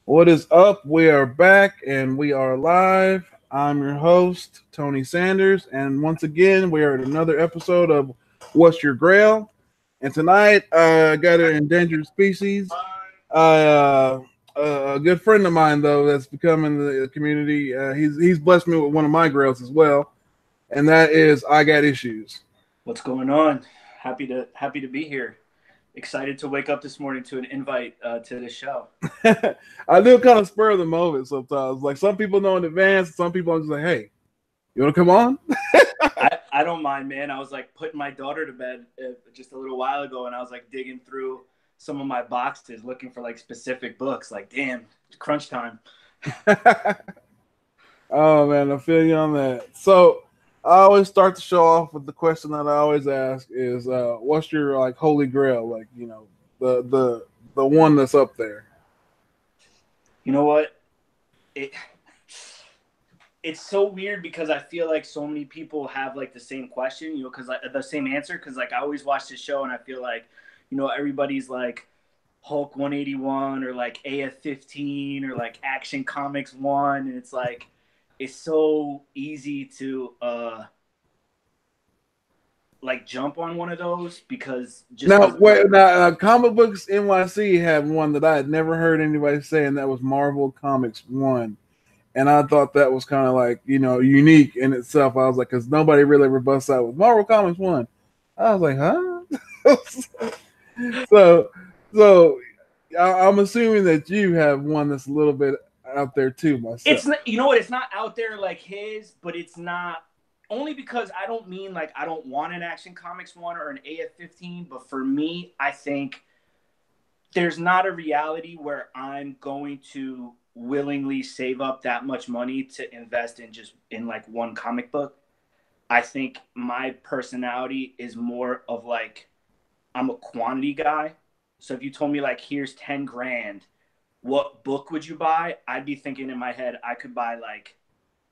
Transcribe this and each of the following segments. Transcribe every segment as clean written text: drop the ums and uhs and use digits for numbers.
What is up? We are back and we are live. I'm your host, Tony Sanders, and once again, we are at another episode of What's Your Grail? And tonight, I got an endangered species. A good friend of mine, though, that's become in the community. He's blessed me with one of my grails as well, and that is I got issues. What's going on? Happy to be here. Excited to wake up this morning to an invite to this show. I do kind of spur the moment sometimes. Like some people know in advance, some people are just like, "Hey, you want to come on?" I don't mind, man. I was like putting my daughter to bed just a little while ago, and I was like digging through some of my boxes looking for like specific books. Like, damn, crunch time. Oh man, I feel you on that. So I always start the show off with the question that I always ask is, "What's your like holy grail? Like the one that's up there." You know what? It it's so weird because I feel like so many people have like the same question, because like the same answer. Because like I always watch the show and I feel like, everybody's like Hulk 181 or like AF-15 or like Action Comics 1, and it's like it's so easy to like jump on one of those because just Now, because wait, now Comic Books NYC had one that I had never heard anybody say, and that was Marvel Comics One. And I thought that was kind of like unique in itself. I was like, because nobody really ever busts out with Marvel Comics One. I was like, huh? so, so I'm assuming that you have one that's a little bit out there too, it's myself. not, you know what, it's not out there like his, but it's not only because I don't mean like I don't want an Action Comics 1 or an AF-15, but for me, I think there's not a reality where I'm going to willingly save up that much money to invest in just in like one comic book. I think my personality is more of like I'm a quantity guy. So if you told me like here's 10 grand, what book would you buy? I'd be thinking in my head I could buy like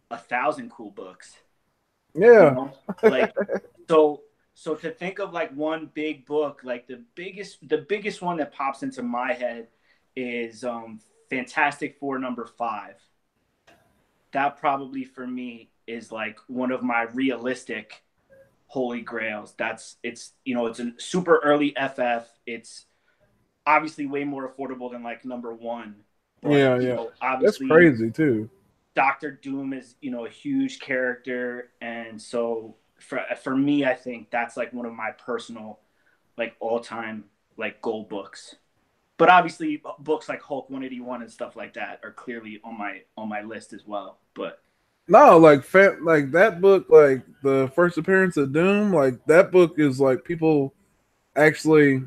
1,000 cool books. You Yeah. know, like so so to think of like one big book, like the biggest one that pops into my head is Fantastic Four number 5. That probably for me is like one of my realistic holy grails. It's a super early FF. It's obviously way more affordable than like number 1, but Yeah, yeah. That's obviously crazy too. Doctor Doom is a huge character, and so for me, I think that's like one of my personal like all time like gold books. But obviously, books like Hulk 181 and stuff like that are clearly on my list as well. But No, like that book, like the first appearance of Doom, like that book is like people actually,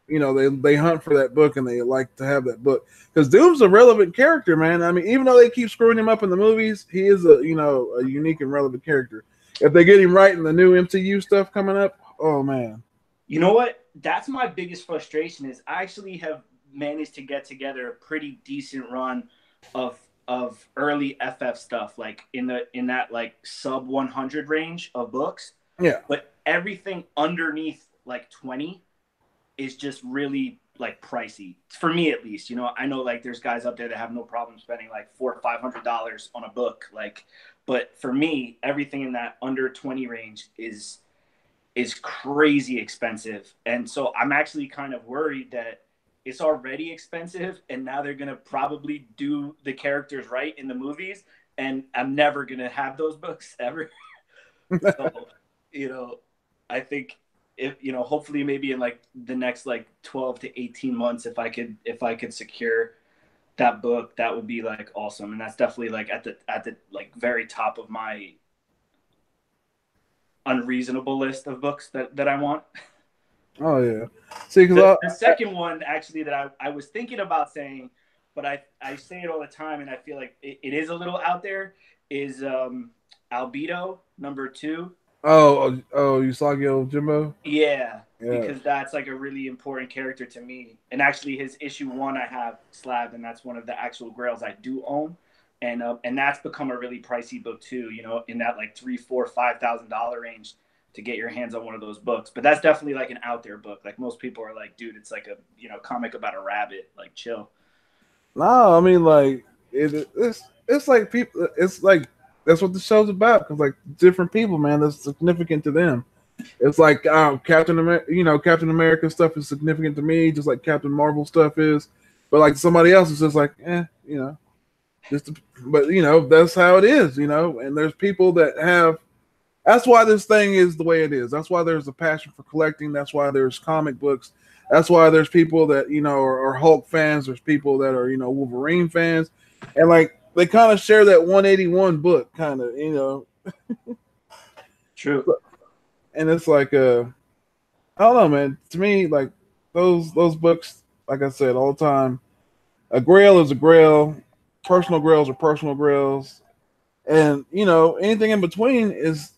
they hunt for that book and they like to have that book because Doom's a relevant character, man. I mean, even though they keep screwing him up in the movies, he is a unique and relevant character. If they get him right in the new MCU stuff coming up, oh man. you know what? That's my biggest frustration is I actually have managed to get together a pretty decent run of early FF stuff, like in that like sub 100 range of books. Yeah. But everything underneath like 20 is just really like pricey for me, at least. I know like there's guys up there that have no problem spending like $400 or $500 on a book, like, but for me, everything in that under 20 range is crazy expensive. And so I'm actually kind of worried that it's already expensive and now they're going to probably do the characters right in the movies, and I'm never going to have those books ever. So, you know, I think if hopefully maybe in like the next like 12 to 18 months, if I could secure that book, that would be like awesome. And that's definitely like at the like very top of my unreasonable list of books that I want. Oh yeah. See, because The second one actually that I was thinking about saying, but I say it all the time and I feel like it is a little out there, is Albedo number 2. Usagi Jimbo. Yeah, Yeah. because that's like a really important character to me. And actually, his issue 1 I have slabbed, and that's one of the actual grails I do own. And that's become a really pricey book too. In that like 3, 4, $5,000 range to get your hands on one of those books. But that's definitely like an out there book. Like most people are like, dude, it's like a comic about a rabbit. Like chill. No, I mean like it's like people. It's like that's what the show's about because like different people, man, that's significant to them. It's like Captain America, Captain America stuff is significant to me, just like Captain Marvel stuff is. But like somebody else is just like, just. But that's how it is, And there's people that have. That's why this thing is the way it is. That's why there's a passion for collecting. That's why there's comic books. That's why there's people that are Hulk fans. There's people that are Wolverine fans, and like they kind of share that 181 book, kind of. True. And it's like I don't know, man. To me, like those books, like I said all the time, a grail is a grail. Personal grails are personal grails, and anything in between is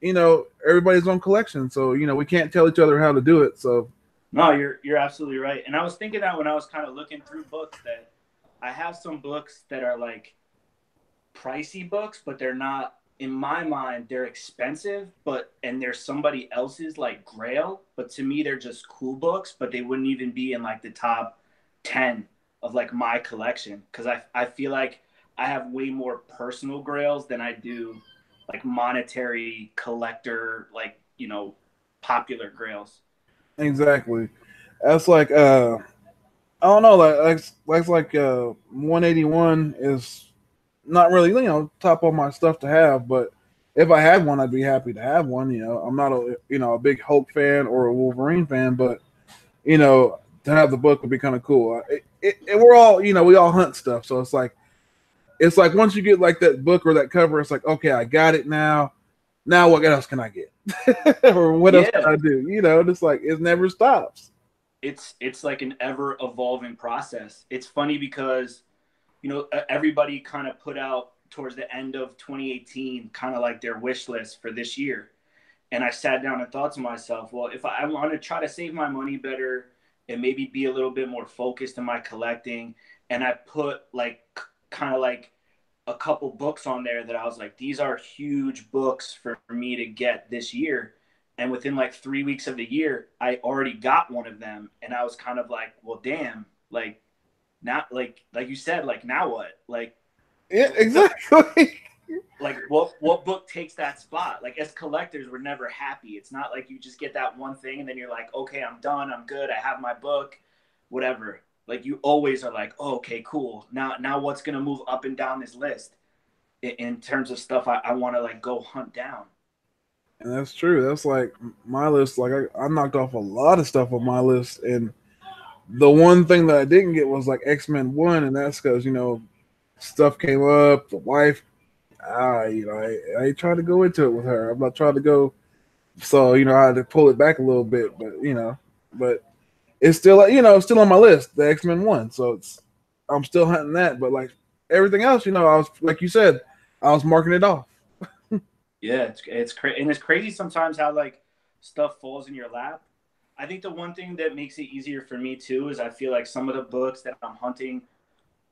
everybody's own collection. So we can't tell each other how to do it. So no, you're absolutely right. And I was thinking that when I was kind of looking through books, that I have some books that are like pricey books, but they're not. In my mind, they're expensive, and they're somebody else's like Grail, but to me they're just cool books, but they wouldn't even be in like the top 10 of like my collection, because I feel like I have way more personal Grails than I do like monetary collector, like popular Grails. exactly, that's like I don't know, like 181 is not really top of my stuff to have, but if I had one, I'd be happy to have one. I'm not a big Hulk fan or a Wolverine fan, but to have the book would be kind of cool. We're all we all hunt stuff, so it's like once you get like that book or that cover, it's like, okay, I got it now. Now what else can I get? Or what else can I do? It's like it never stops. It's like an ever evolving process. It's funny because everybody kind of put out towards the end of 2018 kind of like their wish list for this year. And I sat down and thought to myself, well, if I want to try to save my money better and maybe be a little bit more focused in my collecting, and I put like kind of like a couple books on there that I was like, these are huge books for me to get this year. And within like 3 weeks of the year, I already got one of them. And I was kind of like, well, damn, like, not like you said, like, now what? Like, yeah, exactly. Like what book takes that spot? Like, as collectors, we're never happy. It's not like you just get that one thing and then you're like, okay, I'm done, I'm good, I have my book, whatever. Like, you always are like, oh, okay, cool. Now what's gonna move up and down this list in terms of stuff I want to like go hunt down. And that's true. That's like my list. Like I knocked off a lot of stuff on my list, and the one thing that I didn't get was like X-Men 1, and that's because stuff came up. The wife, I tried to go into it with her. I'm not trying to go, so I had to pull it back a little bit. But it's still still on my list, the X-Men 1. So I'm still hunting that. But like everything else, I was like you said, I was marking it off. Yeah, it's crazy, and it's crazy sometimes how like stuff falls in your lap. I think the one thing that makes it easier for me too is I feel like some of the books that I'm hunting,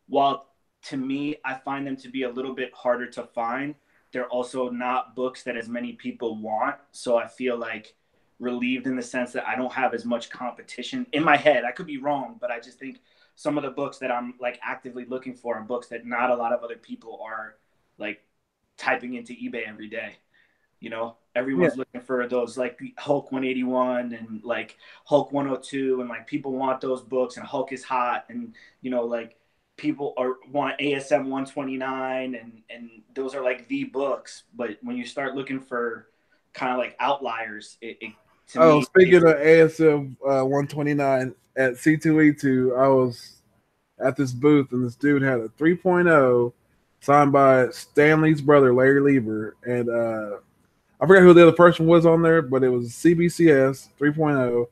while to me I find them to be a little bit harder to find, they're also not books that as many people want. So I feel like relieved in the sense that I don't have as much competition in my head. I could be wrong, but I just think some of the books that I'm like actively looking for are books that not a lot of other people are like typing into eBay every day. Everyone's looking for those like Hulk 181 and like Hulk 102, and like people want those books, and Hulk is hot, and like people want ASM 129, and those are like the books. But when you start looking for kind of like outliers, speaking of ASM 129 at C2E2, I was at this booth, and this dude had a 3.0 signed by Stanley's brother, Larry Lieber, and I forgot who the other person was on there, but it was CBCS 3.0,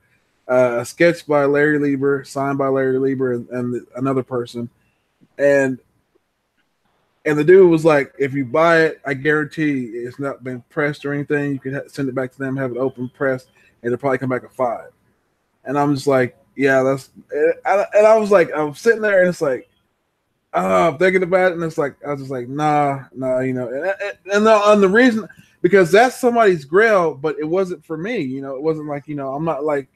a sketch by Larry Lieber, signed by Larry Lieber and another person, and the dude was like, if you buy it, I guarantee it's not been pressed or anything. You can send it back to them, have it open pressed, and it'll probably come back a 5. And I'm just like, yeah, that's. And I was like, I'm sitting there, and it's like, I'm thinking about it, and it's like, I was just like, nah, and the reason, because that's somebody's grail, but it wasn't for me, it wasn't like, I'm not like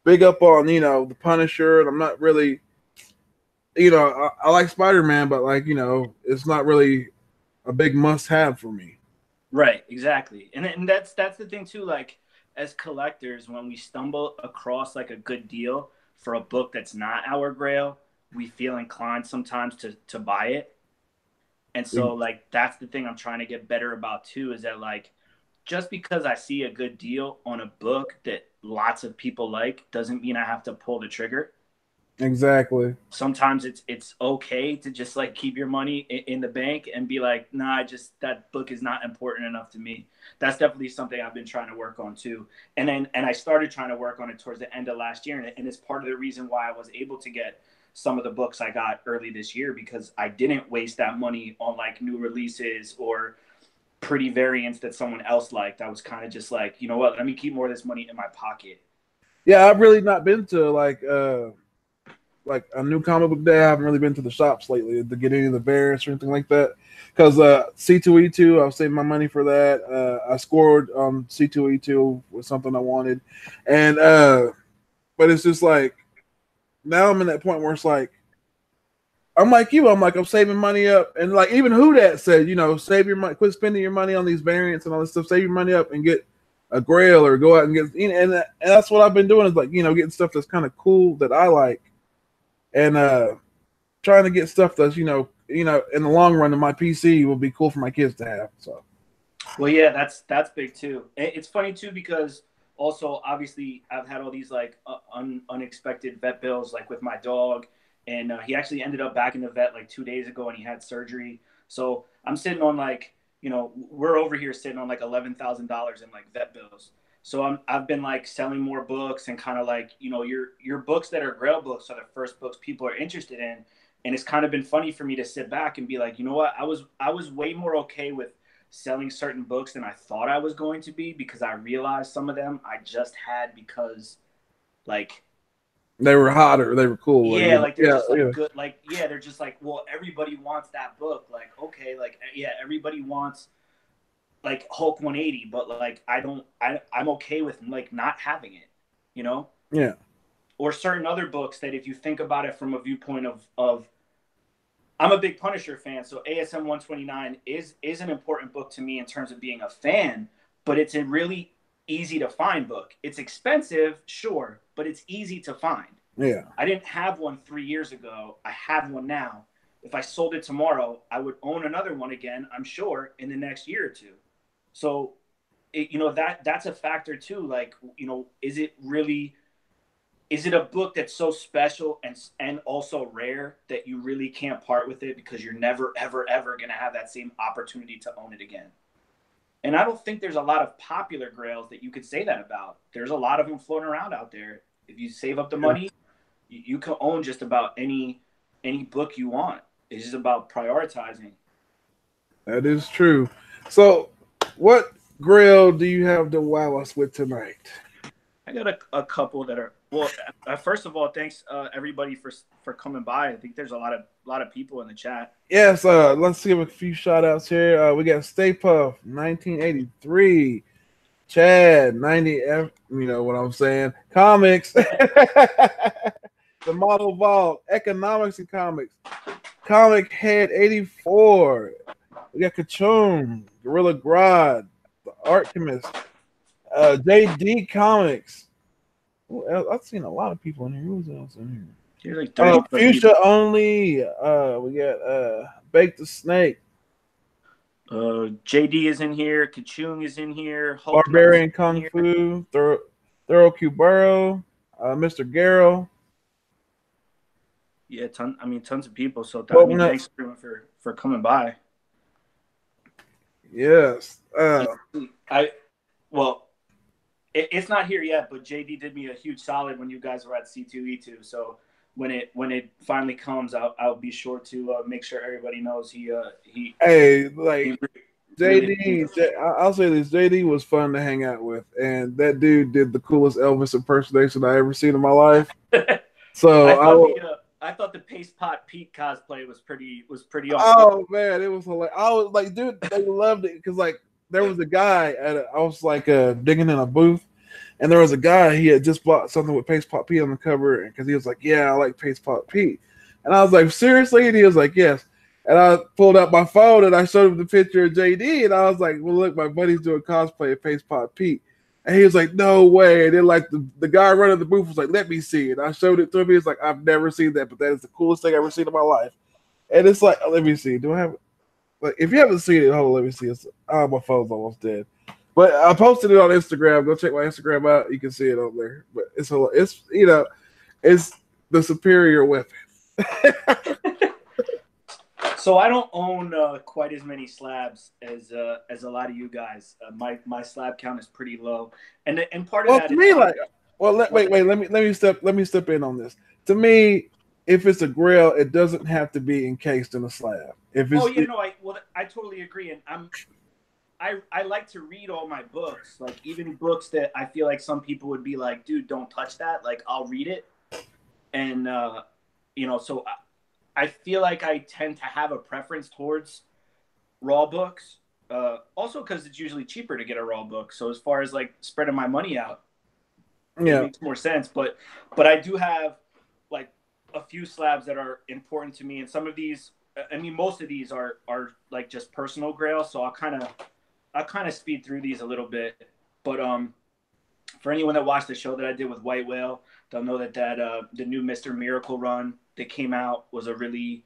big up on, the Punisher, and I'm not really, you know, I like Spider-Man, but like, you know, it's not really a big must-have for me. Right, exactly. And that's the thing too, like as collectors, when we stumble across like a good deal for a book that's not our grail, we feel inclined sometimes to buy it. And so like that's the thing I'm trying to get better about too, is that like just because I see a good deal on a book that lots of people like doesn't mean I have to pull the trigger. Exactly. Sometimes it's okay to just like keep your money in the bank and be like, nah, that book is not important enough to me. That's definitely something I've been trying to work on too. And I started trying to work on it towards the end of last year, and it's part of the reason why I was able to get some of the books I got early this year, because I didn't waste that money on like new releases or pretty variants that someone else liked. I was kind of just like, you know what, let me keep more of this money in my pocket. Yeah, I've really not been to like a new comic book day. I haven't really been to the shops lately to get any of the variants or anything like that. Because C2E2, I was saving my money for that. I scored C2E2 was something I wanted, and but it's just like now I'm in that point where it's like I'm like you. I'm saving money up, and like even who that said, you know, save your money, quit spending your money on these variants and all this stuff. Save your money up and get a Grail or go out and get, you know, and that's what I've been doing is like, you know, getting stuff that's kind of cool that I like, and trying to get stuff that's, you know, in the long run in my PC will be cool for my kids to have. So, Well, yeah, that's big too. It's funny too because also obviously I've had all these like unexpected vet bills, like with my dog, and he actually ended up back in the vet like 2 days ago, and he had surgery. So I'm sitting on like, you know, we're over here sitting on like $11,000 in like vet bills. So I've been like selling more books and kind of like, you know, your books that are Grail books are the first books people are interested in, and it's kind of been funny for me to sit back and be like, you know what, I was way more okay with selling certain books than I thought I was going to be, because I realized some of them I just had because like they were hot or they were cool. yeah, like they're Yeah, just like yeah. good, like yeah, they're just like, well, everybody wants that book, like okay, like yeah, everybody wants like Hulk 180, but like I'm okay with like not having it, you know? Yeah. Or certain other books that if you think about it from a viewpoint of I'm a big Punisher fan, so ASM 129 is an important book to me in terms of being a fan, but it's a really easy to find book. It's expensive, sure, but it's easy to find. Yeah. I didn't have one 3 years ago. I have one now. If I sold it tomorrow, I would own another one again, I'm sure, in the next year or two. So, you know, that's a factor too. Like, you know, is it a book that's so special and also rare that you really can't part with it because you're never ever ever going to have that same opportunity to own it again? And I don't think there's a lot of popular grails that you could say that about. There's a lot of them floating around out there. If you save up the money, you can own just about any book you want. It's just about prioritizing. That is true. So, what Grail do you have to wow us with tonight? I got a couple that are well. First of all, thanks everybody for coming by. I think there's a lot of people in the chat. Yes, let's give a few shout outs here. We got Stay Puff 1983, Chad 90F, you know what I'm saying? Comics, the Model Vault, Economics and Comics, Comic Head 84. We got Kachum, Gorilla Grodd, The Alchemist, JD Comics. I've seen a lot of people in here. Who's else in here? There's like 30 Fuchsia people. Only. We got Bake the Snake. JD is in here. Kachung is in here. Hulk Barbarian Kung Fu. Thorough Cubero. Mr. Garrow. Yeah, tons of people. So thanks everyone for coming by. Yes. It's not here yet, but JD did me a huge solid when you guys were at C2E2. So when it finally comes, I'll be sure to make sure everybody knows he. Hey, like JD, I'll say this: JD was fun to hang out with, and that dude did the coolest Elvis impersonation I ever seen in my life. So I thought the Paste Pot Pete cosplay was pretty awesome. Oh man, it was hilarious. I was like, dude, they loved it because like there was a guy I was like digging in a booth, and there was a guy, he had just bought something with Paste Pot Pete on the cover, because he was like, yeah, I like Paste Pot Pete. And I was like, seriously? And he was like, yes. And I pulled out my phone and I showed him the picture of JD. And I was like, well, look, my buddy's doing cosplay at Face Pop Pete. And he was like, no way. And then like the guy running the booth was like, let me see it. I showed it to him. He was like, I've never seen that, but that is the coolest thing I've ever seen in my life. And it's like, let me see. Do I have it? Like, if you haven't seen it, hold on, let me see. Oh, my phone's almost dead. But I posted it on Instagram. Go check my Instagram out. You can see it on there. But it's it's the superior weapon. So I don't own quite as many slabs as a lot of you guys. My slab count is pretty low, and part of that to me, let me step in on this. To me, if it's a grail, it doesn't have to be encased in a slab. If it's I totally agree, and I like to read all my books, like even books that I feel like some people would be like, dude, don't touch that. Like I'll read it, and so I feel like I tend to have a preference towards raw books. Also because it's usually cheaper to get a raw book. So as far as like spreading my money out, it makes more sense. But I do have like a few slabs that are important to me, and some of these, I mean, most of these are like just personal grails. So I'll kind of speed through these a little bit. But for anyone that watched the show that I did with White Whale, they'll know that the new Mr. Miracle run that came out was a really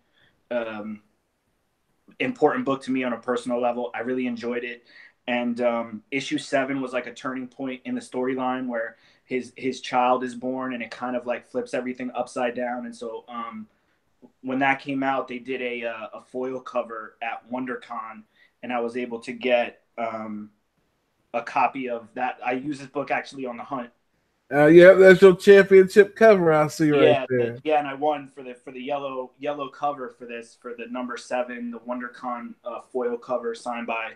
important book to me on a personal level. I really enjoyed it. And issue 7 was like a turning point in the storyline where his child is born, and it kind of like flips everything upside down. And so when that came out, they did a foil cover at WonderCon, and I was able to get a copy of that. I use this book actually on the hunt. Yeah, that's your championship cover I see right there. Yeah, and I won for the yellow cover for the number 7, the WonderCon foil cover signed by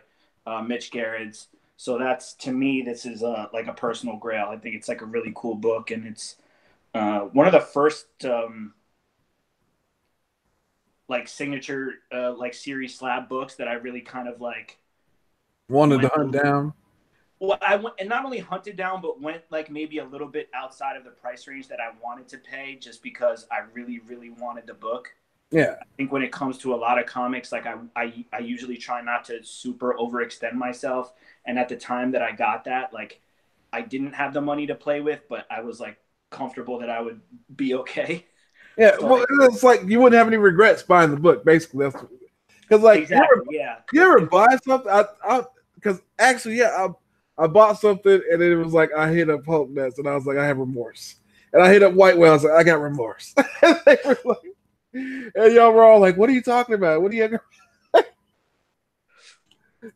Mitch Gerrits. So that's, to me, this is like a personal grail. I think it's like a really cool book, and it's one of the first like signature like series slab books that I really kind of like wanted to hunt down. Well, I went and not only hunted down, but went like maybe a little bit outside of the price range that I wanted to pay, just because I really, really wanted the book. Yeah, I think when it comes to a lot of comics, like I usually try not to super overextend myself. And at the time that I got that, like I didn't have the money to play with, but I was like comfortable that I would be okay. Yeah, so, well, it's like you wouldn't have any regrets buying the book. Basically, that's because like exactly, you ever buy something? Because actually, I bought something and then it was like I hit up Hulk Nuts and I was like, I have remorse. And I hit up White Whale, I was like, I got remorse. And they were like, and y'all were all like, what are you talking about? What do you have?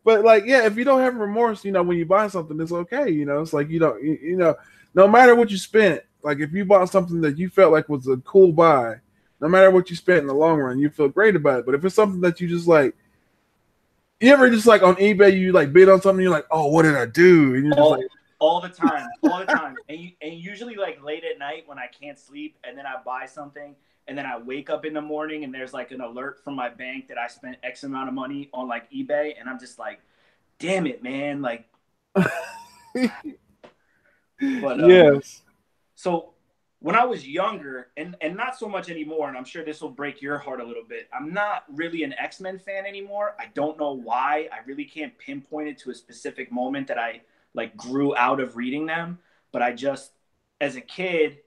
But like, yeah, if you don't have remorse, when you buy something, it's okay. It's like no matter what you spent, like if you bought something that you felt like was a cool buy, no matter what you spent in the long run, you feel great about it. But if it's something that you just like, you ever just like on eBay, you like bid on something, you're like, oh, what did I do? And you're just like, all the time, and usually like late at night when I can't sleep, and then I buy something, and then I wake up in the morning and there's like an alert from my bank that I spent X amount of money on like eBay, and I'm just like, damn it, man, like. But yes. So when I was younger, and not so much anymore, and I'm sure this will break your heart a little bit, I'm not really an X-Men fan anymore. I don't know why. I really can't pinpoint it to a specific moment that I like grew out of reading them. But I just, as a kid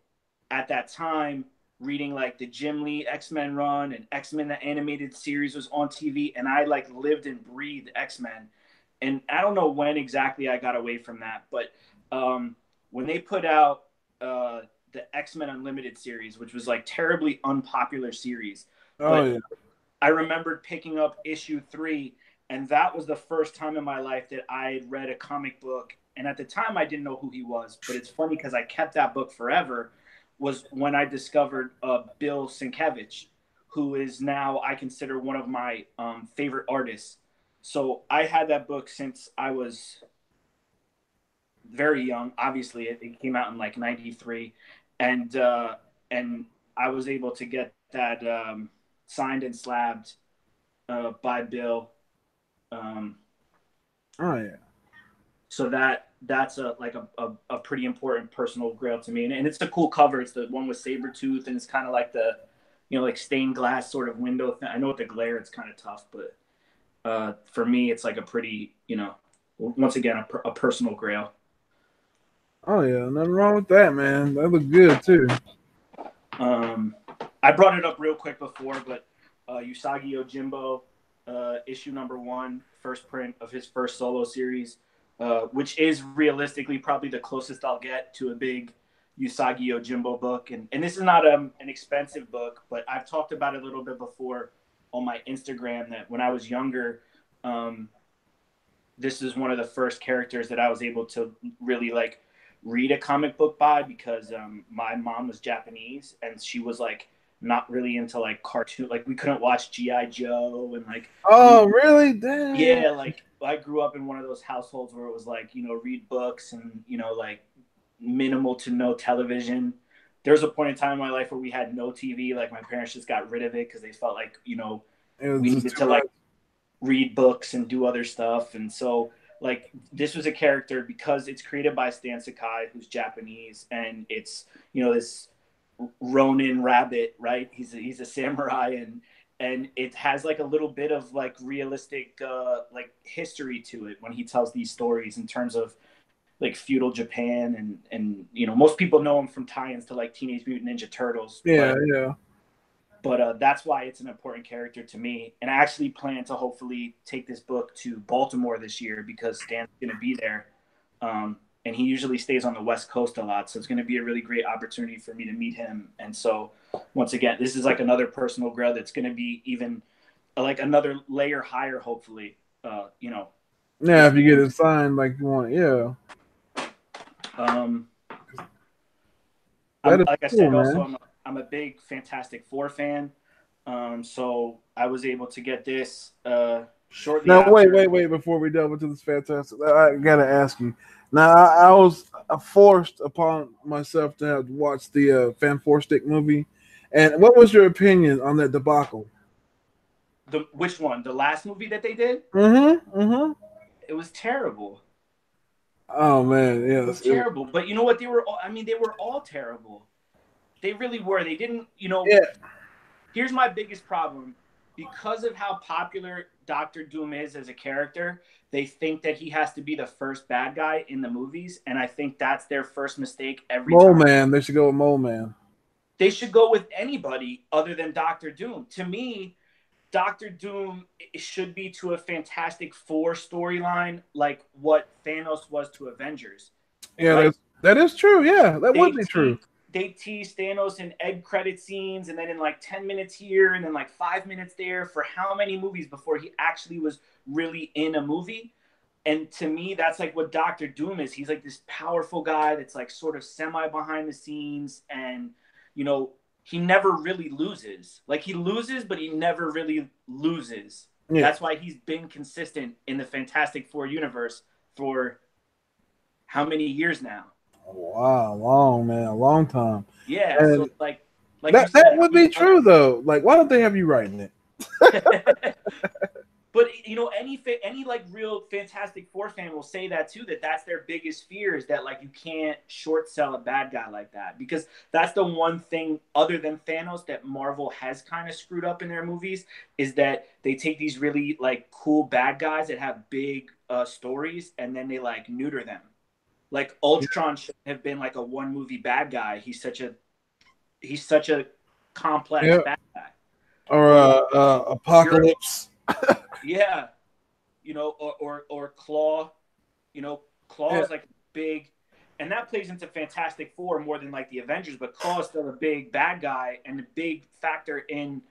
at that time, reading like the Jim Lee X-Men run and X-Men the animated series was on TV, and I like lived and breathed X-Men. And I don't know when exactly I got away from that, but when they put out the X-Men Unlimited series, which was like terribly unpopular series. Yeah. I remembered picking up issue 3, and that was the first time in my life that I had read a comic book. And at the time, I didn't know who he was, but it's funny because I kept that book forever. Was when I discovered Bill Sienkiewicz, who is now I consider one of my favorite artists. So I had that book since I was very young. Obviously, it came out in like '93. And I was able to get that signed and slabbed by Bill. Oh yeah. So that's a pretty important personal grail to me, and it's a cool cover. It's the one with Sabretooth, and it's kind of like the like stained glass sort of window thing. I know with the glare it's kind of tough, but for me it's like a pretty, once again a personal grail. Oh yeah, nothing wrong with that, man. That look good too. I brought it up real quick before, but Usagi Yojimbo, issue number 1, first print of his first solo series, which is realistically probably the closest I'll get to a big Usagi Yojimbo book. And this is not an expensive book, but I've talked about it a little bit before on my Instagram that when I was younger, this is one of the first characters that I was able to really like read a comic book by, because my mom was Japanese and she was like not really into like cartoon, like we couldn't watch G.I. Joe and like, oh really? Damn. Yeah, like I grew up in one of those households where it was like, read books and like minimal to no television. There was a point in time in my life where we had no TV. Like my parents just got rid of it because they felt like we needed to like read books and do other stuff. And so like this was a character, because it's created by Stan Sakai, who's Japanese, and it's this Ronin rabbit, right? He's a samurai, and it has like a little bit of like realistic like history to it when he tells these stories in terms of like feudal Japan, and most people know him from tie-ins to like Teenage Mutant Ninja Turtles. Yeah, But that's why it's an important character to me. And I actually plan to hopefully take this book to Baltimore this year, because Stan's going to be there. And he usually stays on the West Coast a lot. So it's going to be a really great opportunity for me to meet him. And so once again, this is like another personal grail that's going to be even like another layer higher, hopefully. Yeah, if you get it signed like you want, yeah. Like I said, also I'm a big Fantastic Four fan. So I was able to get this shortly. Now wait before we delve into this Fantastic, I gotta ask you. Now I was forced upon myself to have watched the Fantastic movie, and what was your opinion on that debacle? Which one? The last movie that they did? It was terrible. Oh man, yeah, it was terrible. But you know what? They were all terrible. They really were. They didn't, Yeah. Here's my biggest problem. Because of how popular Doctor Doom is as a character, they think that he has to be the first bad guy in the movies, and I think that's their first mistake every time. Mole Man. They should go with Mole Man. They should go with anybody other than Doctor Doom. To me, Doctor Doom should be to a Fantastic Four storyline like what Thanos was to Avengers. Yeah, right? that is true. Yeah, that would be true. They tease Thanos in end credit scenes, and then in like 10 minutes here and then like 5 minutes there for how many movies before he actually was really in a movie. And to me, that's like what Doctor Doom is. He's like this powerful guy that's like sort of semi behind the scenes, and he never really loses. Like he loses, but he never really loses. Yeah. That's why he's been consistent in the Fantastic Four universe for how many years now? Wow, a long time. Yeah, and so like that would be true though. Like, why don't they have you writing it? But any like real Fantastic Four fan will say that too. That's their biggest fear, is that like you can't short sell a bad guy like that, because that's the one thing other than Thanos that Marvel has kind of screwed up in their movies, is that they take these really like cool bad guys that have big stories, and then they like neuter them. Like Ultron should have been like a one movie bad guy. He's such a complex bad guy. Or Apocalypse. Yeah, or Claw. Claw is like big, and that plays into Fantastic Four more than like the Avengers. But Claw is still a big bad guy and a big factor in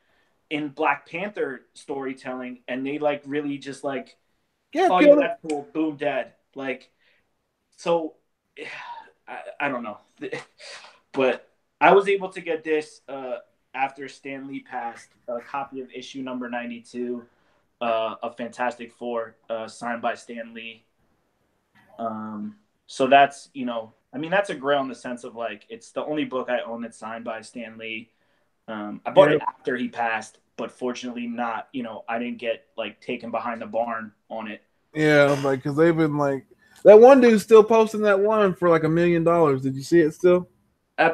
Black Panther storytelling. And they like really just like, oh yeah, that's cool, boom, dead. Like, so I don't know, but I was able to get this after Stan Lee passed, a copy of issue number 92 of Fantastic Four, signed by Stan Lee. So that's, that's a grail in the sense of like, it's the only book I own that's signed by Stan Lee. I bought it after he passed, but fortunately not, I didn't get like taken behind the barn on it. Yeah, like, because they've been like, that one dude's still posting that one for like $1 million. Did you see it still?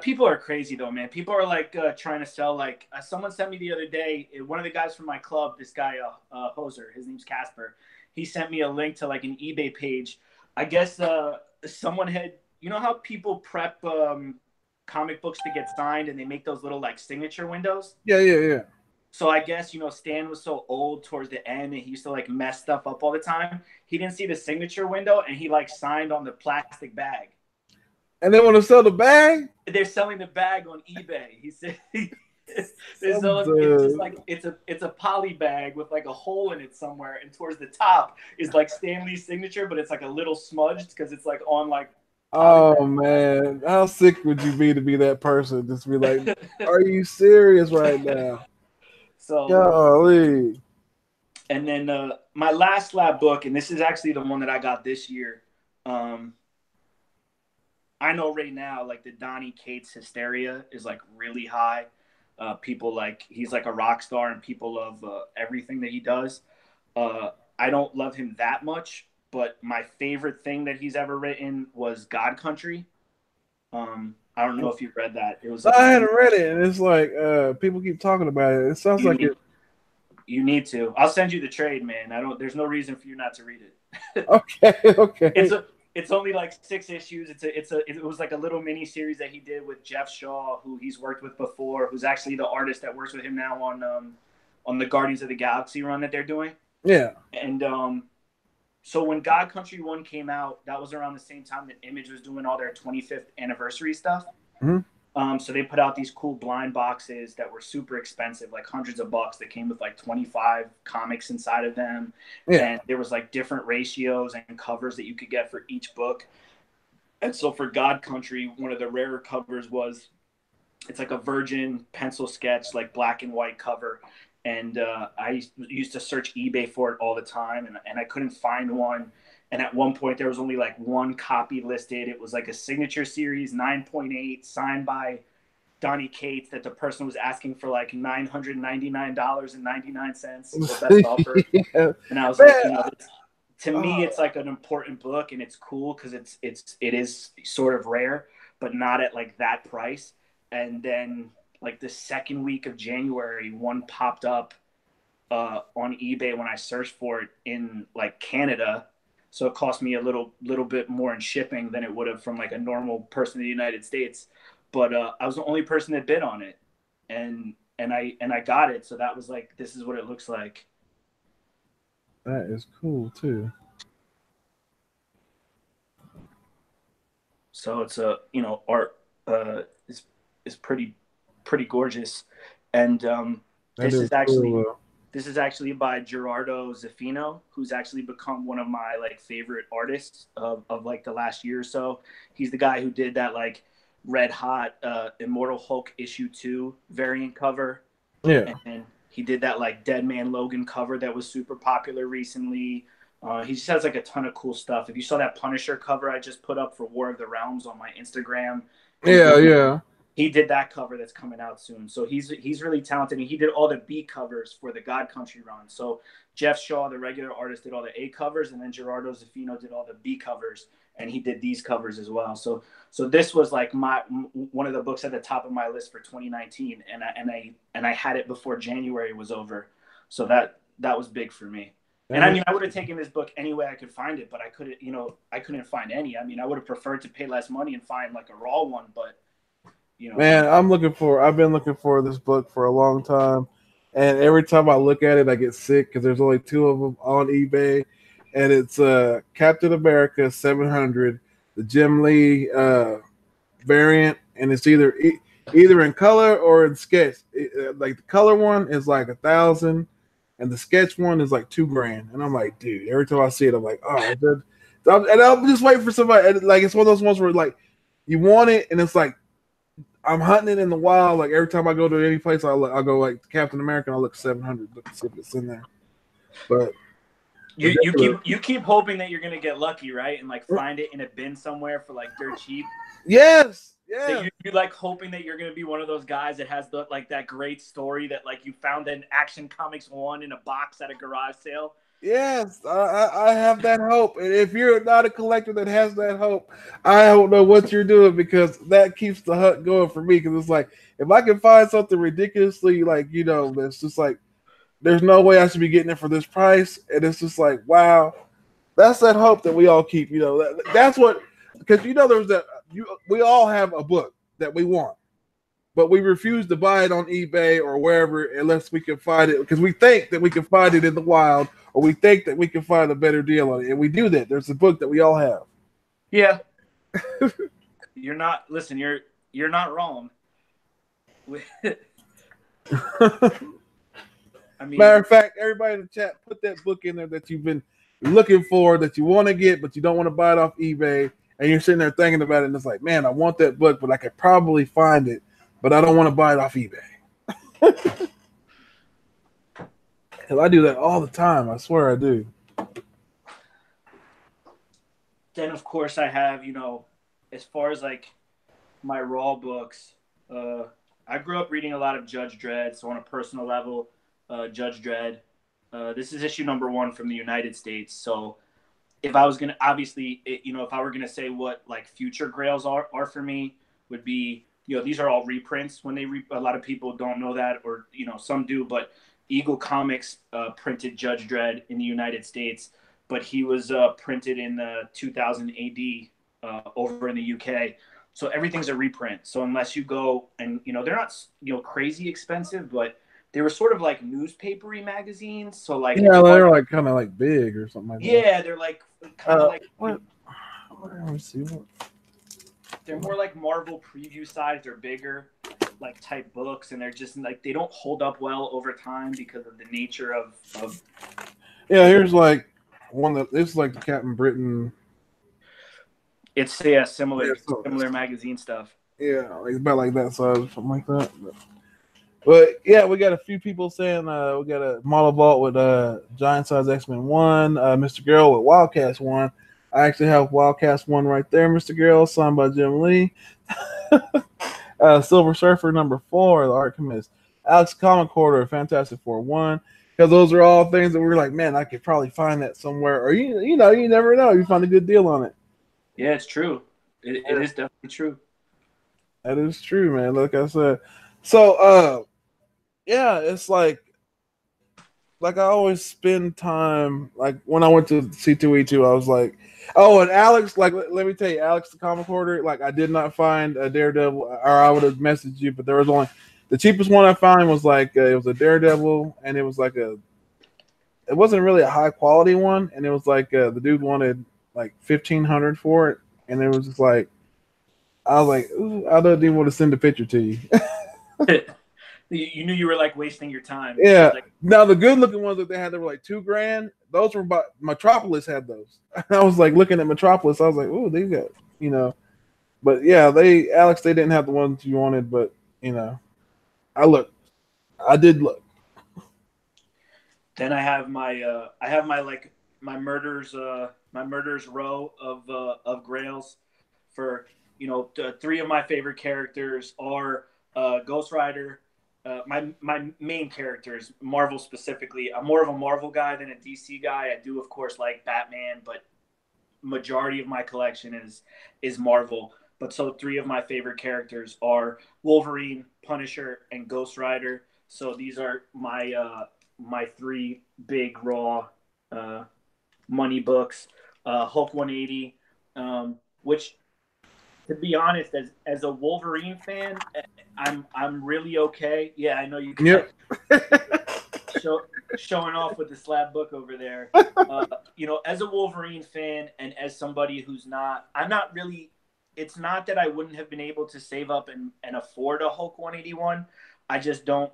People are crazy though, man. People are like trying to sell. Like someone sent me the other day. One of the guys from my club, this guy Hoser, his name's Casper. He sent me a link to like an eBay page. I guess someone had. You know how people prep comic books to get signed, and they make those little like signature windows. Yeah. So I guess, Stan was so old towards the end, and he used to like mess stuff up all the time. He didn't see the signature window, and he like signed on the plastic bag. And they want to sell the bag? They're selling the bag on eBay. He said it's just like it's a poly bag with like a hole in it somewhere, and towards the top is like Stan Lee's signature, but it's like a little smudged because it's like on like. Oh man, how sick would you be to be that person? Just be like, are you serious right now? So golly. And then my last slab book, and this is actually the one that I got this year. I know right now, like the Donny Cates hysteria is like really high. People like he's like a rock star, and people love everything that he does. I don't love him that much, but my favorite thing that he's ever written was God Country. I don't know if you've read that. It was. I hadn't read it, and it's like people keep talking about it. It sounds like it. You need to. I'll send you the trade, man. There's no reason for you not to read it. Okay. It's only like 6 issues. It was like a little mini series that he did with Jeff Shaw, who he's worked with before, who's actually the artist that works with him now on the Guardians of the Galaxy run that they're doing. Yeah. And so when God Country 1 came out, that was around the same time that Image was doing all their 25th anniversary stuff. Mm-hmm. So they put out these cool blind boxes that were super expensive, like hundreds of bucks, that came with like 25 comics inside of them. Yeah. And there was like different ratios and covers that you could get for each book. And so for God Country, one of the rarer covers was, it's like a virgin pencil sketch, like black and white cover. And I used to search eBay for it all the time, and I couldn't find one. And at one point, there was only like one copy listed. It was like a signature series, 9.8, signed by Donny Cates, that the person was asking for like $999.99 was best offer. Yeah. And I was like, to me, it's like an important book, and it's cool because it is sort of rare, but not at like that price. And then like the second week of January, one popped up on eBay when I searched for it in like Canada. So it cost me a little bit more in shipping than it would have from like a normal person in the United States. But I was the only person that bid on it, and I got it. So that was like, this is what it looks like. That is cool too. So it's art is pretty gorgeous, and this is actually cool. This is actually by Gerardo Zaffino, who's actually become one of my like favorite artists of like the last year or so. He's the guy who did that like Red Hot Immortal Hulk issue 2 variant cover. Yeah. And he did that like Dead Man Logan cover that was super popular recently. He just has like a ton of cool stuff. If you saw that Punisher cover I just put up for War of the Realms on my Instagram. Yeah. He did that cover that's coming out soon. So he's really talented. And he did all the B covers for the God Country run. So Jeff Shaw, the regular artist, did all the A covers, and then Gerardo Zaffino did all the B covers, and he did these covers as well. So this was like one of the books at the top of my list for 2019, and I had it before January was over. So that was big for me. And I mean, I would have taken this book any way I could find it, but I couldn't find any. I mean, I would have preferred to pay less money and find like a raw one, but Man, I've been looking for this book for a long time, and every time I look at it, I get sick because there's only 2 of them on eBay, and it's Captain America 700, the Jim Lee variant, and it's either in color or in sketch. Like the color one is like 1,000, and the sketch one is like $2,000, and I'm like, dude, every time I see it, I'm like, oh, and I'm just waiting for somebody. And like it's one of those ones where like you want it, and it's like, I'm hunting it in the wild. Like every time I go to any place, I'll go like Captain America. I'll look 700, look see if it's in there. But you keep hoping that you're gonna get lucky, right? And like find it in a bin somewhere for like dirt cheap. Yes. Yeah. You like hoping that you're gonna be one of those guys that has like that great story that like you found in Action Comics 1 in a box at a garage sale. Yes, I have that hope. And if you're not a collector that has that hope, I don't know what you're doing because that keeps the hunt going for me. Because it's like if I can find something ridiculously like that's just like there's no way I should be getting it for this price, and it's just like wow, that's that hope that we all keep. That's what because there's that we all have a book that we want but we refuse to buy it on eBay or wherever unless we can find it because we think that we can find it in the wild or we think that we can find a better deal on it. And we do that. There's a book that we all have. Yeah. You're not you're not wrong. I mean, matter of fact, everybody in the chat, put that book in there that you've been looking for, that you want to get, but you don't want to buy it off eBay. And you're sitting there thinking about it, and it's like, man, I want that book, but I could probably find it, but I don't want to buy it off eBay. Because I do that all the time. I swear I do. Then, of course, I have, as far as like my raw books, I grew up reading a lot of Judge Dredd. So on a personal level, Judge Dredd. This is issue number 1 from the United States. So if I was going to, obviously, if I were going to say what like future grails are for me, would be, these are all reprints. When a lot of people don't know that, or, some do, but Eagle Comics printed Judge Dredd in the United States, but he was printed in 2000 AD over in the UK. So everything's a reprint. So unless you go and, they're not, crazy expensive, but they were sort of like newspapery magazines. So like, yeah, they're like kind of like big or something like that. Yeah, they're like kind of like. What? Let me see. What? They're more like Marvel preview size. They're bigger, like type books, and they're just like they don't hold up well over time because of the nature of. Yeah, here's like one that it's like the Captain Britain. It's similar magazine stuff. Yeah, like about like that size, something like that. But yeah, we got a few people saying we got a model vault with Giant Size X-Men 1, Mr. Girl with Wildcats 1. I actually have Wildcats 1 right there, Mr. Girl, signed by Jim Lee. Silver Surfer number 4, the Art Chemist. Alex Comic Quarter, Fantastic Four 1. Because those are all things that we're like, man, I could probably find that somewhere. Or you never know. You find a good deal on it. Yeah, it's true. It is definitely true. That is true, man. Like I said. So yeah, it's like I always spend time, like when I went to C2E2, I was like, oh, and Alex, like let me tell you, Alex the Comic Hoarder, like I did not find a Daredevil, or I would have messaged you, but there was only the cheapest one I found was like it was a Daredevil, and it was like it wasn't really a high quality one, and it was like the dude wanted like $1,500 for it, and it was just like I was like, ooh, I don't even want to send a picture to you. You knew you were like wasting your time. Yeah. Like, now the good looking ones that they had, they were like $2,000. Those were about Metropolis had those. I was like looking at Metropolis. I was like, oh, they got But yeah, Alex, they didn't have the ones you wanted, but I did look. Then I have my murders row of grails for 3 of my favorite characters are Ghost Rider. My main characters, Marvel specifically. I'm more of a Marvel guy than a DC guy. I do, of course, like Batman, but majority of my collection is Marvel. But so 3 of my favorite characters are Wolverine, Punisher, and Ghost Rider. So these are my 3 big raw money books. Hulk 180, which, to be honest, as a Wolverine fan, I'm really okay. Yeah, I know you can. Yep. Showing off with the slab book over there. As a Wolverine fan and as somebody who's I'm not really. It's not that I wouldn't have been able to save up and afford a Hulk 181. I just don't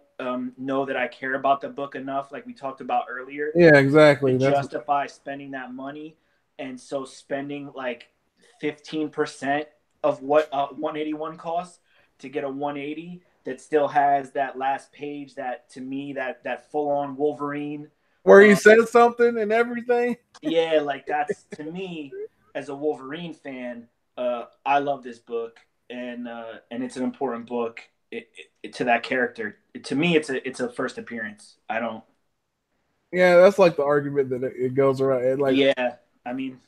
know that I care about the book enough, like we talked about earlier. Yeah, exactly. To justify spending that money, and so spending like 15% of what 181 costs to get a 180 that still has that last page that, to me, that full-on Wolverine where he said something and everything. Yeah, like that's, to me, as a Wolverine fan, I love this book, and it's an important book to that character. To me, it's a first appearance. I don't. Yeah, that's like the argument that it goes around. And like, Yeah, I mean,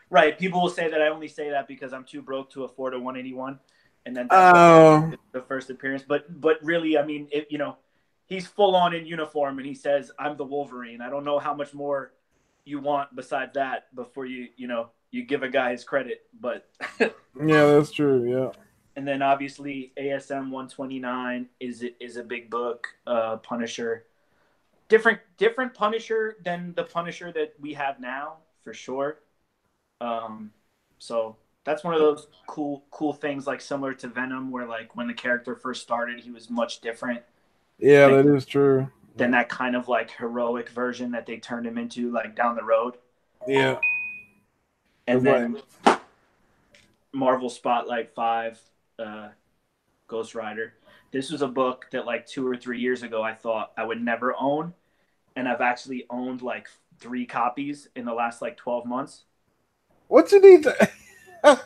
right. People will say that I only say that because I'm too broke to afford a 181, and then that's why oh, the first appearance. But really, I mean, he's full on in uniform, and he says, "I'm the Wolverine." I don't know how much more you want besides that before you give a guy his credit. But yeah, that's true. Yeah, and then obviously ASM 129 is a big book. Punisher, different Punisher than the Punisher that we have now for sure. So that's one of those cool things, like similar to Venom, where like when the character first started, he was much different yeah, than, that is true. than that kind of like heroic version that they turned him into like down the road. Yeah, And it's like, then Marvel Spotlight 5, Ghost Rider. This was a book that like 2 or 3 years ago I thought I would never own, and I've actually owned like 3 copies in the last like 12 months. what you need to,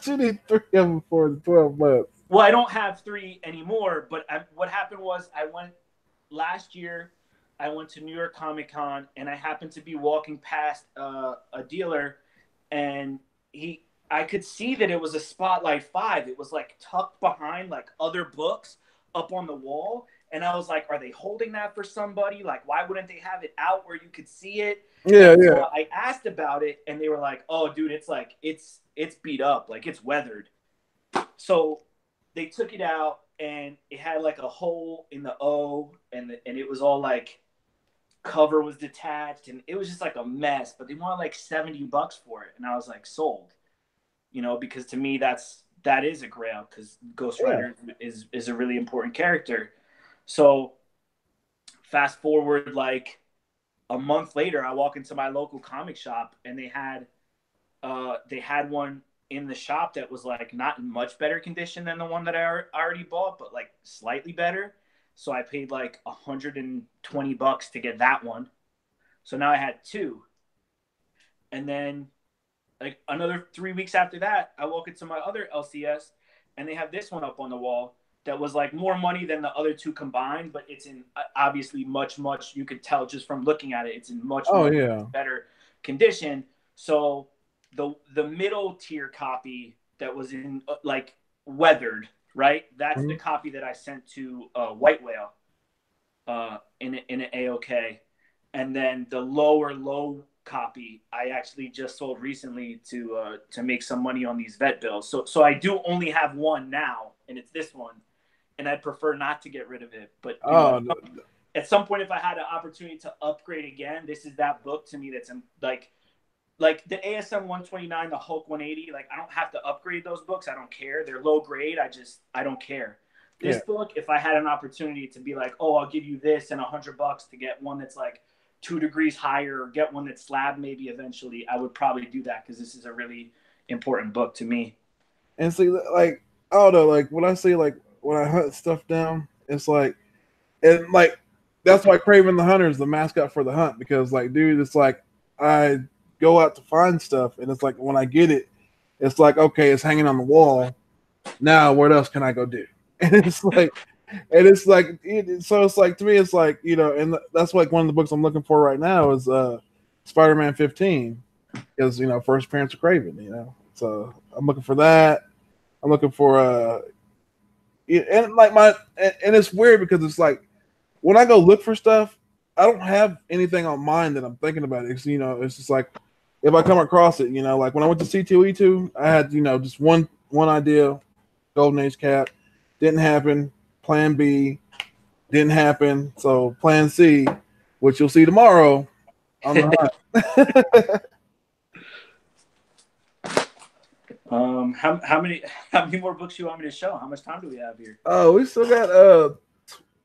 you need 3 of them for the 12 months. Well, I don't have 3 anymore, but what happened was I went last year. I went to New York Comic Con, and I happened to be walking past a dealer, and I could see that it was a Spotlight 5. It was like tucked behind like other books up on the wall, and I was like, "Are they holding that for somebody? Like, why wouldn't they have it out where you could see it?" Yeah, And so yeah. I asked about it, and they were like, "Oh, dude, it's like it's beat up, like it's weathered." So they took it out, and it had like a hole in the O, and it was all like cover was detached, and it was just like a mess. But they wanted like $70 for it, and I was like, sold. Because to me that is a grail, because Ghost Yeah. Rider is a really important character. So fast forward like a month later, I walk into my local comic shop, and they had one in the shop that was like not in much better condition than the one that I already bought, but like slightly better. So I paid like $120 to get that one. So now I had 2. And then like another 3 weeks after that, I walk into my other LCS, and they have this one up on the wall that was like more money than the other 2 combined, but it's in obviously much, you could tell just from looking at it, it's in Oh much yeah. better condition. So the middle tier copy that was in like weathered, right? That's the Mhm. copy that I sent to White Whale in an AOK, and then the low copy I actually just sold recently to make some money on these vet bills. So I do only have one now, and it's this one, and I'd prefer not to get rid of it. But Oh, at some point, if I had an opportunity to upgrade again, this is that book to me that's like the ASM 129, the Hulk 180. Like I don't have to upgrade those books. I don't care. They're low grade. I don't care. This yeah. book, if I had an opportunity to be like, oh, I'll give you this and $100 to get one that's like 2 degrees higher, or get one that's slab maybe eventually, I would probably do that, because this is a really important book to me. And see, like, I don't know, like when I say like when I hunt stuff down, it's like, and like that's why Craven the Hunter is the mascot for the hunt, because like, dude, it's like I go out to find stuff, and it's like when I get it, it's like okay, it's hanging on the wall. Now, what else can I go do? And it's like, so it's like to me, it's like and that's like one of the books I'm looking for right now is Spider-Man 15, because first appearance of Craven, so I'm looking for that. I'm looking for and like and it's weird because it's like when I go look for stuff, I don't have anything on mind that I'm thinking about. It's just like if I come across it, like when I went to C2E2, I had just one idea, Golden Age cap, didn't happen. Plan B didn't happen. So Plan C, which you'll see tomorrow on the hunt. How many how many more books do you want me to show? How much time do we have here? Oh, we still got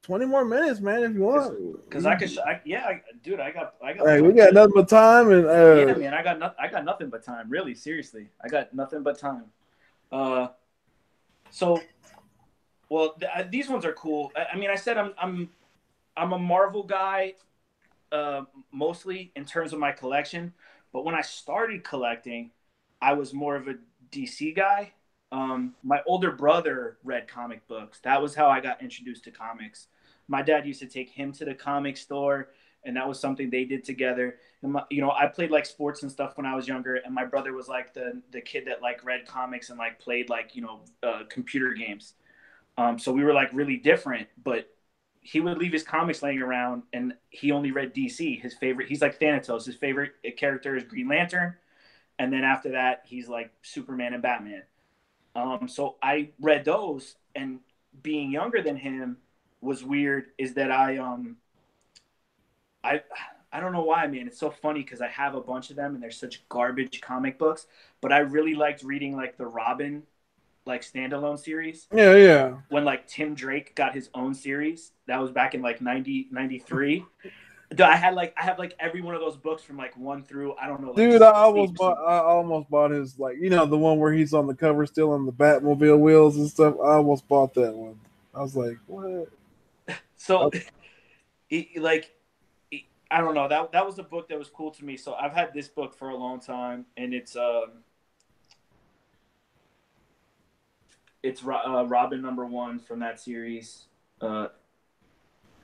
20 more minutes, man. If you Because I want, could, dude, I got hey, we plenty got nothing but time, and yeah, man, I got nothing but time. Really, seriously, I got nothing but time. Uh, so well, these ones are cool. I mean, I said I'm a Marvel guy, mostly in terms of my collection, but when I started collecting, I was more of a DC guy. My older brother read comic books. That was how I got introduced to comics. My dad used to take him to the comic store, and that was something they did together. And I played like sports and stuff when I was younger, and my brother was like the kid that like read comics and like played like computer games. So we were like really different, but he would leave his comics laying around, and he only read DC. His favorite, he's like Thanatos. His favorite character is Green Lantern, and then after that, he's like Superman and Batman. So I read those, and being younger than him was weird. Is that I don't know why, man. It's so funny because I have a bunch of them, and they're such garbage comic books. But I really liked reading like the Robin, like standalone series. Yeah, yeah. When like Tim Drake got his own series, that was back in like 93. I have like every one of those books from like 1 through I don't know. Like Dude, I almost bought his, like, the one where he's on the cover still on the Batmobile wheels and stuff. I almost bought that one. I was like, what? So, I don't know. That was a book that was cool to me. So I've had this book for a long time, and it's Robin #1 from that series.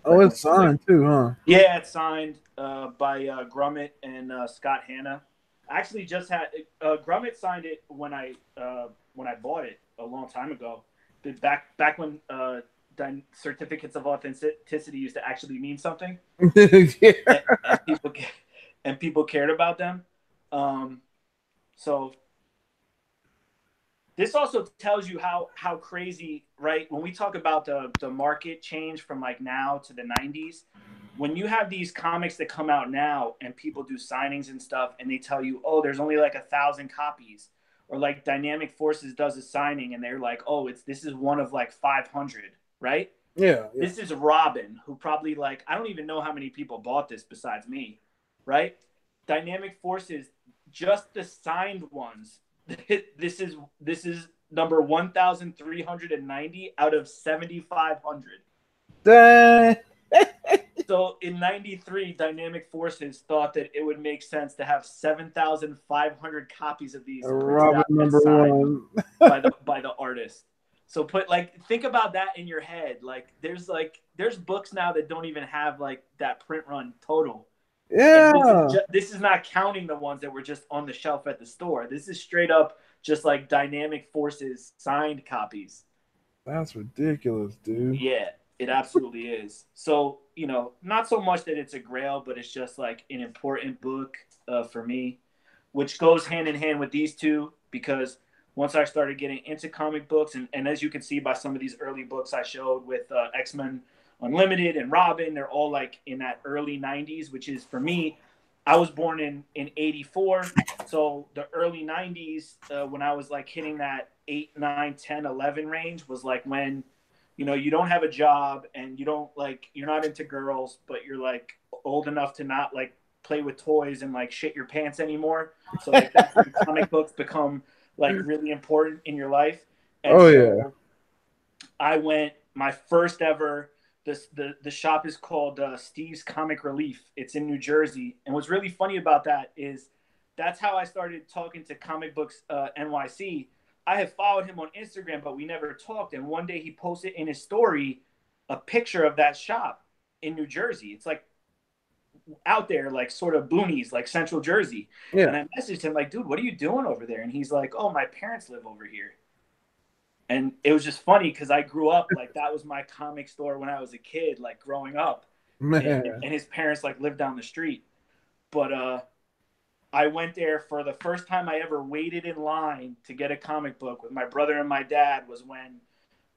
It's signed too, huh? Yeah, it's signed by Grummett and Scott Hanna. I actually just had Grummett signed it when I bought it a long time ago. Back when certificates of authenticity used to actually mean something. Yeah. and people cared about them. So this also tells you how crazy, right? When we talk about the market change from like now to the 90s, when you have these comics that come out now and people do signings and stuff, and they tell you, oh, there's only like 1,000 copies, or like Dynamic Forces does a signing and they're like, oh, this is one of like 500, right? Yeah. This is Robin, who probably like, I don't even know how many people bought this besides me, right? Dynamic Forces, just the signed ones. This is number 1,390 out of 7,500. Dang. So in 93, Dynamic Forces thought that it would make sense to have 7,500 copies of these Robin #1 by the artist. So think about that in your head. Like there's books now that don't even have like that print run total. Yeah. This is not counting the ones that were just on the shelf at the store. This is straight up just like Dynamic Forces signed copies. That's ridiculous, dude. Yeah, it absolutely is. So, not so much that it's a grail, but it's just like an important book for me, which goes hand in hand with these two, because once I started getting into comic books, and as you can see by some of these early books I showed with X-Men Unlimited and Robin, they're all like in that early 90s, which is, for me, I was born in 84. So the early 90s, when I was like hitting that 8, 9, 10, 11 range, was like when, you don't have a job and you're not into girls, but you're like old enough to not like play with toys and like shit your pants anymore. So like that's when comic books become like really important in your life. And yeah. I went, my first ever, the shop is called Steve's Comic Relief. It's in New Jersey. And what's really funny about that is that's how I started talking to Comic Books NYC. I have followed him on Instagram, but we never talked. And one day he posted in his story a picture of that shop in New Jersey. It's like out there, like sort of boonies, like Central Jersey. Yeah. And I messaged him like, dude, what are you doing over there? And he's like, oh, my parents live over here. And it was just funny because I grew up, like that was my comic store when I was a kid, like growing up. And his parents like lived down the street. But I went there for the first time I ever waited in line to get a comic book with my brother and my dad was when,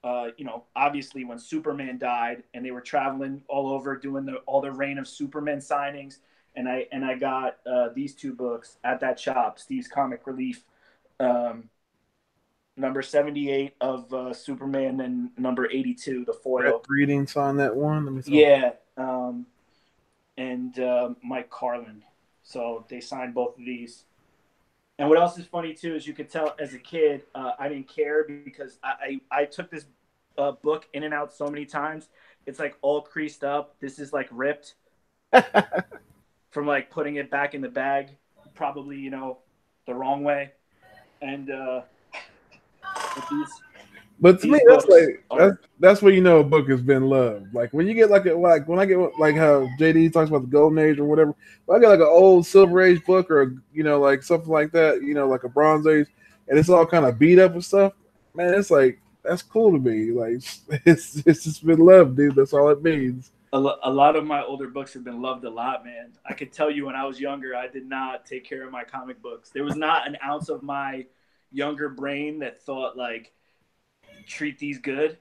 obviously when Superman died, and they were traveling all over doing all the Reign of Superman signings. And I got these two books at that shop, Steve's Comic Relief, number 78 of Superman, and number 82, the foil. Readings on that one. Let me see. Yeah. And Mike Carlin. So they signed both of these. And what else is funny too is you could tell as a kid, I didn't care because I took this book in and out so many times. It's like all creased up. This is like ripped from like putting it back in the bag, probably, the wrong way. And But to me, These that's books like are that's where you know a book has been loved. Like when you get like when I get like how JD talks about the golden age or whatever. If I get like an old silver age book or like something like that, like a bronze age, and it's all kind of beat up and stuff. Man, it's like that's cool to me. Like it's just been loved, dude. That's all it means. a lot of my older books have been loved a lot, man. I could tell you when I was younger, I did not take care of my comic books. There was not an ounce of my younger brain that thought like treat these good.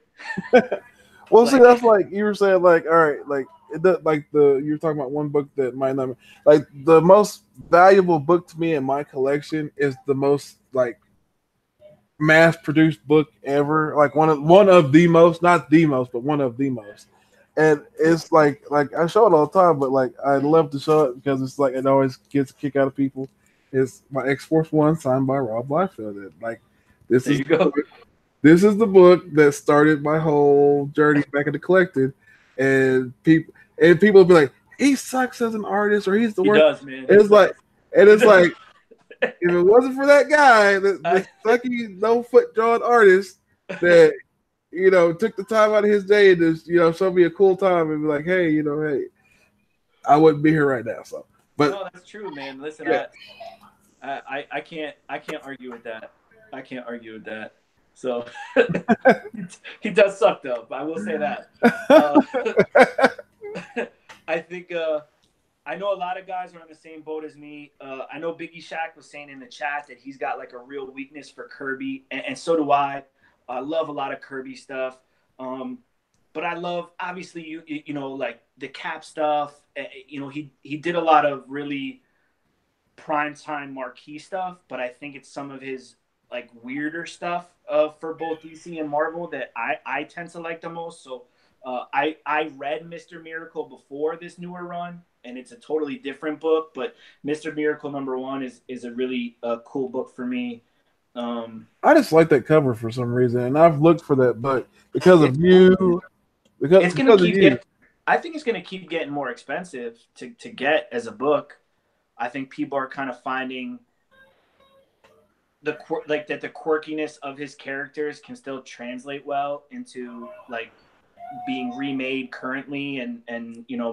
Well, see, Like, that's like you were saying, like, all right, like you're talking about one book that might not like the most valuable book to me in my collection is the most like mass produced book ever. Like one of the most, not the most, but one of the most. And it's like I show it all the time, but like I love to show it because it's like it always gets a kick out of people. It's my X Force One signed by Rob Liefeld. Like this there is you go. this is the book that started my whole journey back into collecting, and people will be like, he sucks as an artist, or he's the He worst. does, man. And it's like, and He it's does. like, if it wasn't for that guy, the sucky no foot drawn artist that took the time out of his day and just show me a cool time and be like, hey, hey, I wouldn't be here right now. So, but No, that's true, man. Listen, yeah. I can't argue with that. I can't argue with that. So he does suck though. I will say that. I think I know a lot of guys are on the same boat as me. I know Biggie Shaq was saying in the chat that he's got like a real weakness for Kirby, and so do I. I love a lot of Kirby stuff. But I love obviously you know like the Cap stuff. He did a lot of really primetime marquee stuff, but I think it's some of his like weirder stuff for both DC and Marvel that I tend to like the most. So I read Mr. Miracle before this newer run, and it's a totally different book. But Mr. Miracle #1 is a really cool book for me. I just like that cover for some reason, and I've looked for that book because of you. It's gonna Because of keep you. getting. I think it's gonna keep getting more expensive to get as a book. I think people are kind of finding the quirkiness of his characters can still translate well into like being remade currently, and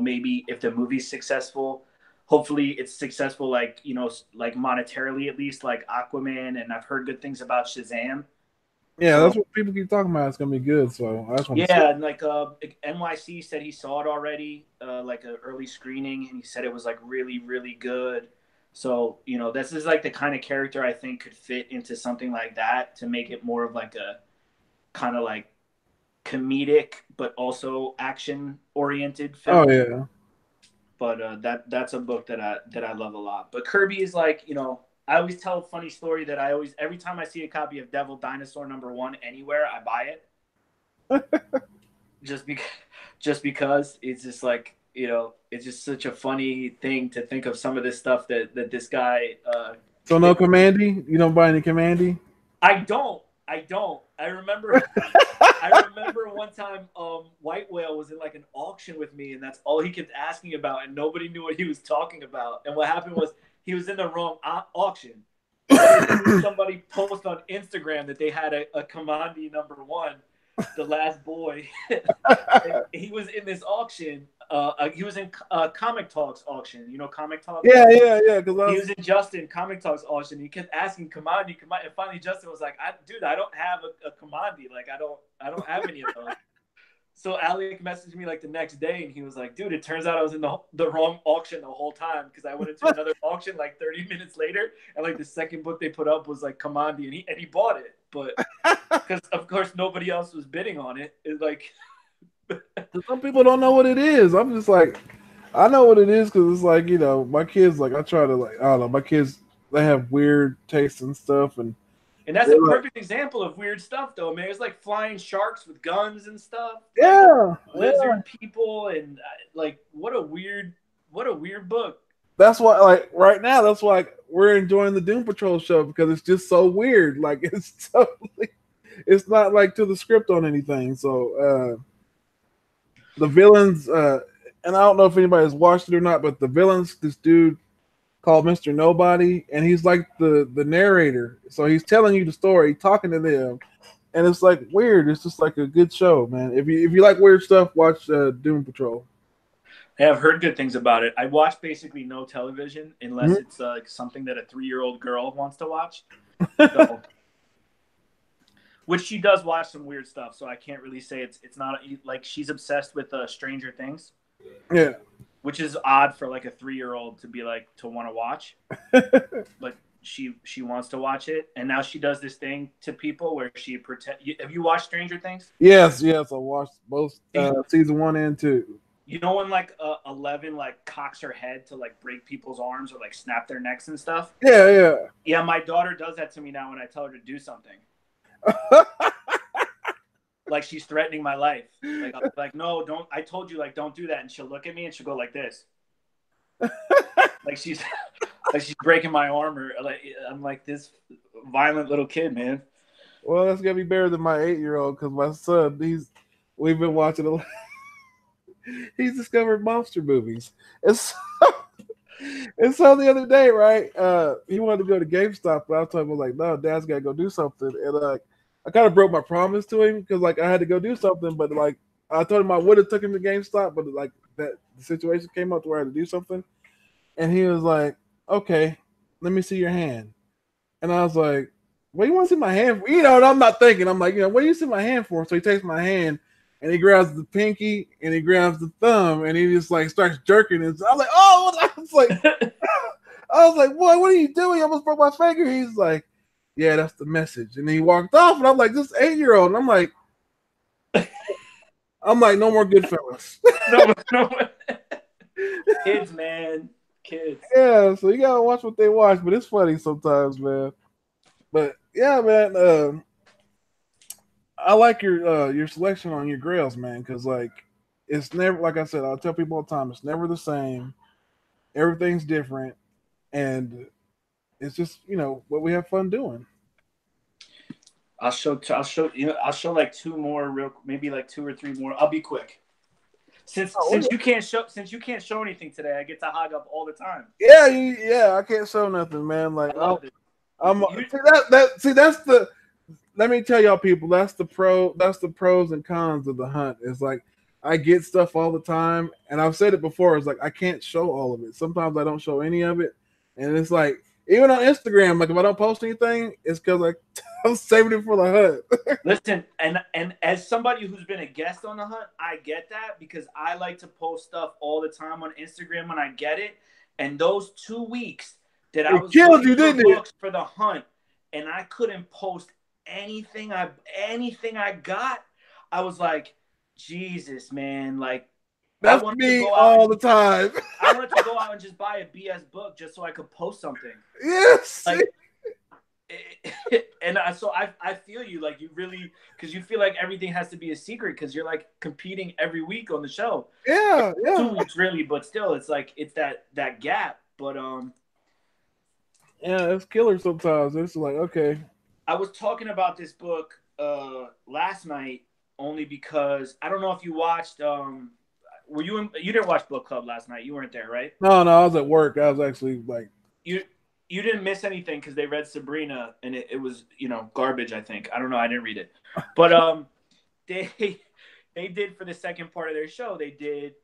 maybe if the movie's successful, hopefully it's successful like like monetarily at least, like Aquaman, and I've heard good things about Shazam. Yeah, So that's what people keep talking about. It's gonna be good, so I just want to see yeah, it. and like NYC said he saw it already, like an early screening, and he said it was like really, really good. So this is like the kind of character I think could fit into something like that to make it more of like a kind of like comedic but also action oriented film. Oh yeah. But that's a book that I love a lot. But Kirby is like I always tell a funny story that every time I see a copy of Devil Dinosaur #1 anywhere, I buy it. just because it's just like it's just such a funny thing to think of some of this stuff that this guy So no Commandy? You don't buy any Commandy? I don't I remember one time White Whale was in like an auction with me, and that's all he kept asking about, and nobody knew what he was talking about. And what happened was he was in the wrong auction. Somebody posted on Instagram that they had a Commandi #1, The Last Boy. He was in this auction. He was in Comic Talks auction. Comic Talks? Yeah. Because He was in Justin Comic Talks auction. He kept asking Commandi, and finally Justin was like, "Dude, I don't have a Commandi. Like, I don't have any of those." So Alec messaged me like the next day, and he was like, "Dude, it turns out I was in the wrong auction the whole time, because I went into another auction like 30 minutes later, and like the second book they put up was like Commandi, and he bought it, but because of course nobody else was bidding on it. It's like some people don't know what it is. I'm just like, I know what it is because it's like my kids, like I try to like I don't know, my kids, they have weird tastes and stuff, and that's a perfect example of weird stuff, though, man. It's like flying sharks with guns and stuff. Yeah, lizard people, and like what a weird book. That's why, like right now, that's why we're enjoying the Doom Patrol show, because it's just so weird. Like it's totally, it's not like to the script on anything. So the villains, and I don't know if anybody's watched it or not, but the villains, this dude called Mr. Nobody, and he's like the narrator. So he's telling you the story, talking to them, and it's like weird. It's just like a good show, man. If you like weird stuff, watch Doom Patrol. I have heard good things about it. I watch basically no television unless Mhm. it's something that a 3-year-old girl wants to watch. So, which she does watch some weird stuff, so I can't really say it's not like she's obsessed with Stranger Things. Yeah. Which is odd for like a 3-year-old to be like to want to watch, but she wants to watch it, and now she does this thing to people where she pretend. Have you watched Stranger Things? Yes, yes. I watched both season 1 and 2. You know when like 11 like cocks her head to like break people's arms or like snap their necks and stuff? Yeah, yeah. Yeah, my daughter does that to me now when I tell her to do something. Like she's threatening my life. Like no, don't. I told you like don't do that, and she'll look at me and she'll go like this. like she's breaking my arm, or like I'm like this violent little kid, man. Well, that's gonna be better than my 8-year-old because my son, we've been watching a lot. He's discovered monster movies. And so, and so the other day, right? He wanted to go to GameStop, but I told him, like, no, Dad's gotta go do something. And I kind of broke my promise to him because like I had to go do something, but like I told him I would have took him to GameStop, but like that the situation came up to where I had to do something. And he was like, okay, let me see your hand. And I was like, what do you want to see my hand for? You know, and I'm not thinking. I'm like, what do you see my hand for? So he takes my hand and he grabs the pinky and he grabs the thumb and he just like starts jerking. And I'm like, oh, I was like, boy, what are you doing? I almost broke my finger. He's like, yeah, that's the message. And he walked off and I'm like, this 8-year-old. And I'm like, no more Goodfellas. no. Kids, man. Kids. Yeah, so you gotta watch what they watch, but it's funny sometimes, man. But yeah, man, I like your selection on your grails, man, because like it's never, like I said, I'll tell people all the time, it's never the same. Everything's different, and it's just what we have fun doing. I'll show like two more maybe like 2 or 3 more. I'll be quick. Since you can't show anything today, I get to hog up all the time. Yeah, I can't show nothing, man. Like that's the. Let me tell y'all, people. That's the pros and cons of the hunt. It's like I get stuff all the time, and I've said it before. It's like I can't show all of it. Sometimes I don't show any of it, and it's like even on Instagram, like if I don't post anything, it's because like I'm saving it for the hunt. Listen, and as somebody who's been a guest on the hunt, I get that because I like to post stuff all the time on Instagram when I get it. And those 2 weeks that I was looking for books for the hunt, and I couldn't post anything I got, I was like, Jesus, man, like that's me all the time. I wanted to go out and just buy a BS book just so I could post something. Yes. Like, and so I feel you, like you really, because you feel like everything has to be a secret because you're like competing every week on the show. Yeah. 2 weeks really, but still, it's like it's that gap. But yeah, it's killer sometimes. It's like okay. I was talking about this book last night only because I don't know if you watched. Were you you didn't watch book club last night? You weren't there, right? No, I was at work. I was actually like you didn't miss anything because they read Sabrina and it was garbage. I think I don't know. I didn't read it, but they did for the second part of their show. They did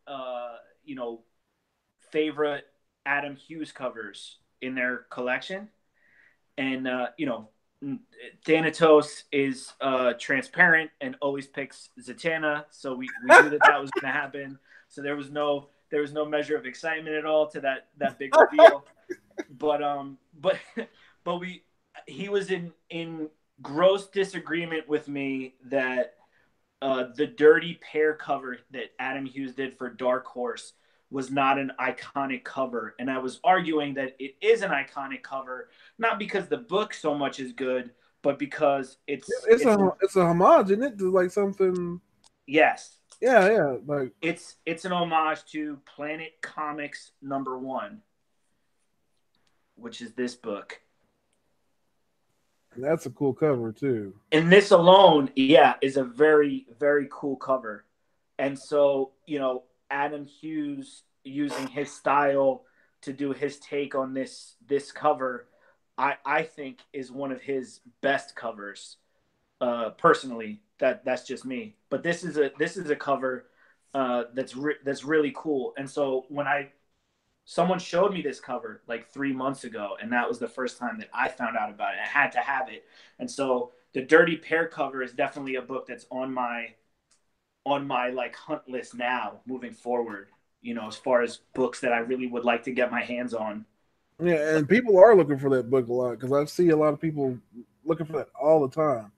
favorite Adam Hughes covers in their collection, and Thanatos is transparent and always picks Zatanna, so we knew that was going to happen. So there was no measure of excitement at all to that big reveal. But he was in gross disagreement with me that the Dirty Pair cover that Adam Hughes did for Dark Horse was not an iconic cover, and I was arguing that it is an iconic cover, not because the book so much is good, but because it's a homage, isn't it? To like something. Yes. Yeah. Like it's an homage to Planet Comics #1, which is this book. And that's a cool cover too. And this alone, is a very, very cool cover. And so, Adam Hughes using his style to do his take on this cover, I think is one of his best covers. personally. That's just me. But this is a cover that's really cool. And so when someone showed me this cover like 3 months ago, and that was the first time that I found out about it. I had to have it. And so the Dirty Pair cover is definitely a book that's on my like hunt list now moving forward, you know, as far as books that I really would like to get my hands on. Yeah, and people are looking for that book a lot because I see a lot of people looking for that all the time,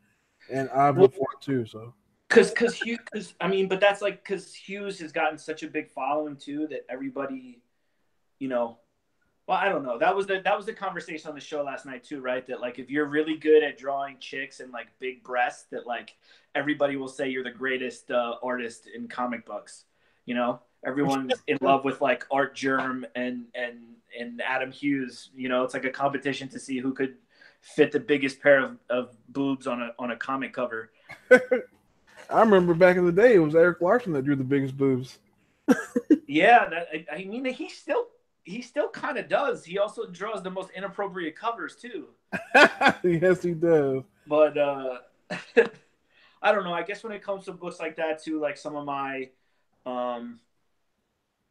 and I've Well, looked for it too. So, because I mean, but that's like because Hughes has gotten such a big following too that everybody, you know, well, I don't know. That was the conversation on the show last night too, right? That like if you're really good at drawing chicks and like big breasts, that like everybody will say you're the greatest artist in comic books. You know, everyone's in love with like Art Germ and Adam Hughes. You know, it's like a competition to see who could fit the biggest pair of boobs on a comic cover. I remember back in the day, it was Eric Larson that drew the biggest boobs. Yeah, I mean he still kind of does. He also draws the most inappropriate covers too. Yes, he does. But I don't know. I guess when it comes to books like that too, like some of my,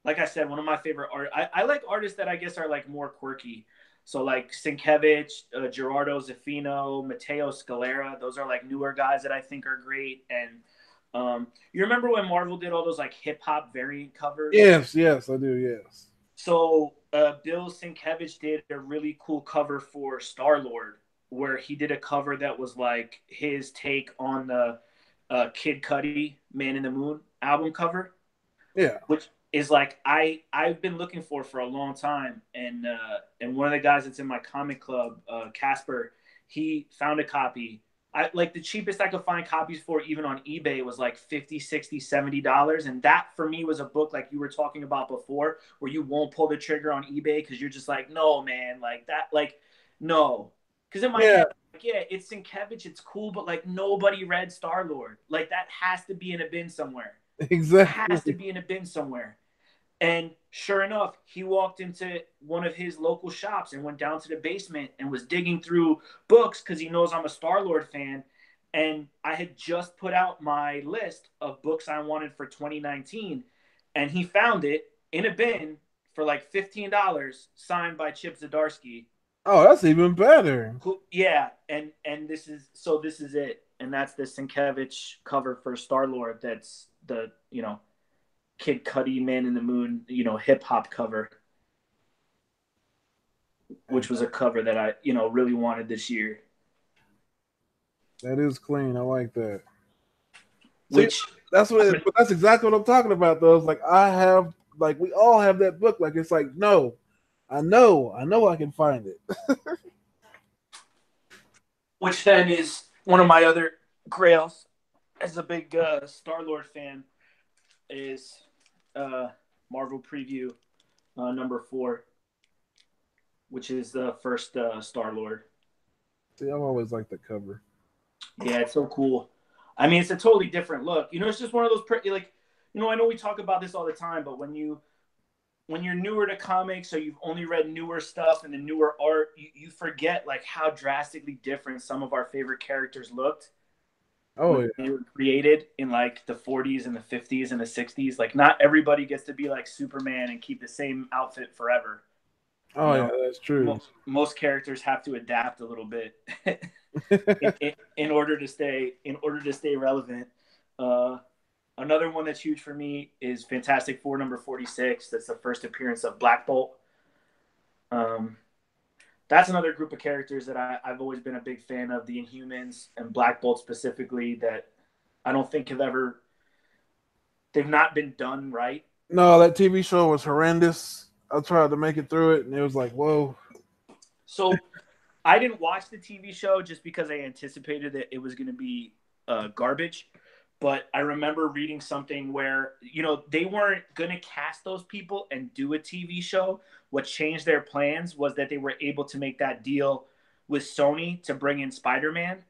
like I said, one of my favorite art. I like artists that I guess are like more quirky. So like Sienkiewicz, Gerardo Zaffino, Matteo Scalera. Those are like newer guys that I think are great. And you remember when Marvel did all those like hip hop variant covers? Yes, yes, I do. Yes. So Bill Sienkiewicz did a really cool cover for Star-Lord, where he did a cover that was like his take on the Kid Cudi "Man in the Moon" album cover, Yeah. which is like I've been looking for a long time, and one of the guys that's in my comic club, Casper, he found a copy. I like the cheapest I could find copies for even on eBay was like 50, 60, $70. And that for me was a book like you were talking about before, where you won't pull the trigger on eBay because you're just like, no, man, like that, like, no. Because in my Yeah. head, like, yeah, it's Sienkiewicz, it's cool, but like nobody read Star-Lord. Like that has to be in a bin somewhere. Has to Exactly. be in a bin somewhere. And sure enough, he walked into one of his local shops and went down to the basement and was digging through books because he knows I'm a Star-Lord fan. And I had just put out my list of books I wanted for 2019. And he found it in a bin for like $15, signed by Chip Zdarsky. Oh, that's even better. Yeah, and this is it. And that's the Sienkiewicz cover for Star-Lord. That's the, you know, Kid Cudi, Man in the Moon, you know, hip hop cover, which was a cover that I, you know, really wanted this year. That is clean. I like that. See, Which, but that's exactly what I'm talking about. Though, it's like I have, like we all have that book. Like it's like no, I know, I can find it. which then is one of my other grails as a big Star-Lord fan is Marvel Preview #4, which is the first Star-Lord. See, I've always liked the cover. Yeah, it's so cool. I mean, it's a totally different look. You know, it's just one of those pretty, like, you know, I know we talk about this all the time, but when you're newer to comics or you've only read newer stuff and the newer art, you forget like how drastically different some of our favorite characters looked Oh when yeah. they were created in like the 40s and the 50s and the 60s. Like not everybody gets to be like Superman and keep the same outfit forever. Oh You yeah. know, That's true. most characters have to adapt a little bit in order to stay relevant. Another one that's huge for me is Fantastic Four #46. That's the first appearance of Black Bolt. That's another group of characters that I've always been a big fan of, the Inhumans and Black Bolt specifically, that I don't think they've not been done right. No, that TV show was horrendous. I tried to make it through it, and it was like, whoa. So I didn't watch the TV show just because I anticipated that it was going to be garbage. But I remember reading something where, you know, they weren't going to cast those people and do a TV show. What changed their plans was that they were able to make that deal with Sony to bring in Spider-Man.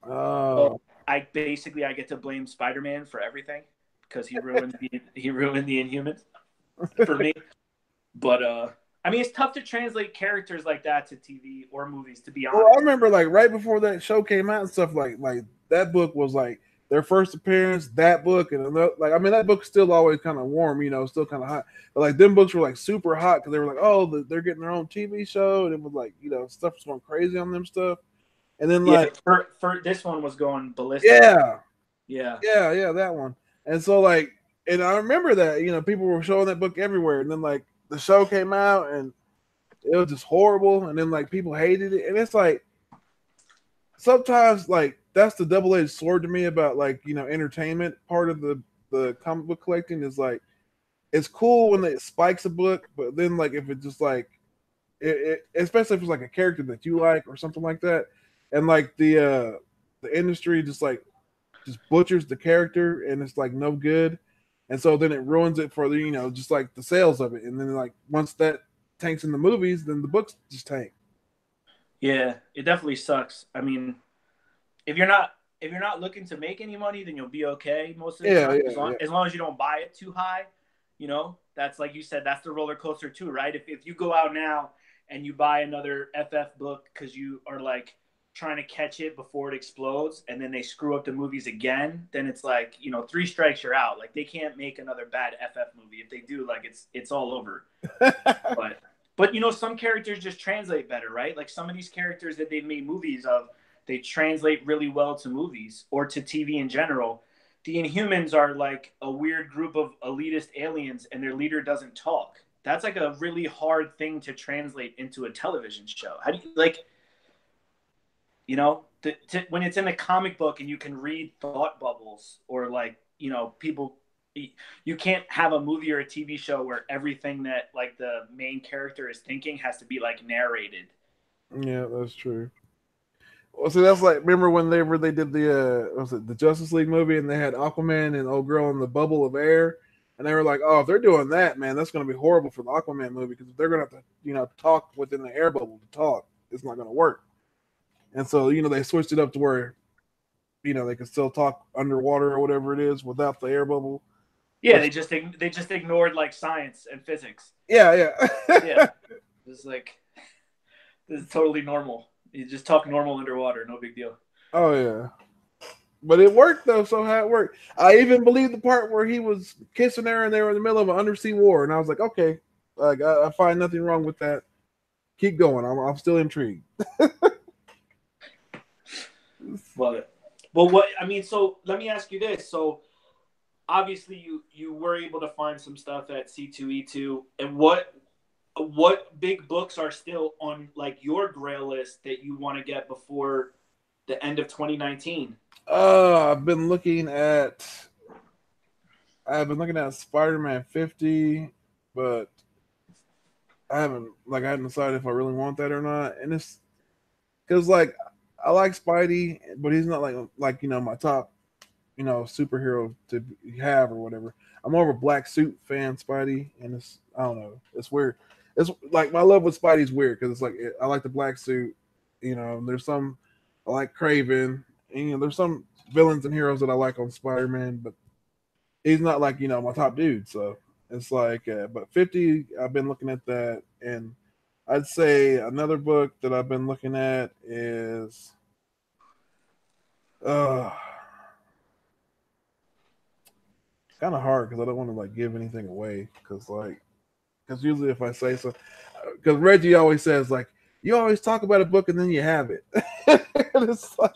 So Oh, I get to blame Spider-Man for everything because he ruined the Inhumans for me. But I mean, it's tough to translate characters like that to TV or movies, to be well, I honest. remember like right before that show came out and stuff. Like that book was like their first appearance. That book and another, like I mean that book's still always kind of warm, you know, still kind of hot. But like them books were like super hot because they were like, oh, they're getting their own TV show, and it was like you know stuff was going crazy on them stuff. And then Yeah, like for this one was going ballistic. yeah, Yeah. yeah, that one. And so like, and I remember that you know people were showing that book everywhere, and then like the show came out and it was just horrible, and then like people hated it, and it's like sometimes like that's the double edged sword to me about like you know entertainment part of the comic book collecting is like it's cool when it spikes a book, but then like if it just like especially if it's like a character that you like or something like that, and like the industry just butchers the character and it's like no good, and so then it ruins it for the you know just like the sales of it, and then like once that tanks in the movies, then the books just tank. Yeah, it definitely sucks. I mean, if you're not looking to make any money, then you'll be okay most of the Yeah, time. yeah, As long yeah. as long as you don't buy it too high, that's like you said, that's the roller coaster too, right? If you go out now and you buy another FF book because you are like trying to catch it before it explodes, and then they screw up the movies again, then it's like three strikes you're out. Like they can't make another bad FF movie. If they do, like it's all over. But some characters just translate better, right? Like some of these characters that they've made movies of, they translate really well to movies or to TV in general. The Inhumans are like a weird group of elitist aliens, and their leader doesn't talk. That's like a really hard thing to translate into a television show. How do you like, when it's in a comic book and you can read thought bubbles or like, people you can't have a movie or a TV show where everything that like the main character is thinking has to be like narrated. Yeah, that's true. Well, see, that's like remember when they did the was it the Justice League movie and they had Aquaman and old girl in the bubble of air, and they were like, oh, if they're doing that, man, that's going to be horrible for the Aquaman movie because if they're going to have to talk within the air bubble to talk, it's not going to work. And so they switched it up to where they can still talk underwater or whatever it is without the air bubble. Yeah, they just ignored like science and physics. Yeah, Yeah, it's like this is totally normal. You just talk normal underwater, no big deal. Oh yeah. But it worked though, so how it worked. I even believed the part where he was kissing her and they were in the middle of an undersea war, and I was like, okay, like I find nothing wrong with that. Keep going. I'm still intrigued. Love it. Well, so let me ask you this. So obviously you were able to find some stuff at C2E2, and what big books are still on like your Grail list that you want to get before the end of 2019? I've been looking at Spider-Man 50, but I hadn't decided if I really want that or not. And it's because like I like Spidey, but he's not like my top superhero to have or whatever. I'm more of a black suit fan, Spidey, and I don't know, it's weird. It's like my love with Spidey's weird because it's like I like the black suit. There's some I like Craven, and there's some villains and heroes that I like on Spider-Man, but he's not like my top dude. So it's like, but 50, I've been looking at that, and I'd say another book that I've been looking at is it's kind of hard because I don't want to like give anything away because usually if I say so, because Reggie always says like you always talk about a book and then you have it. It's like,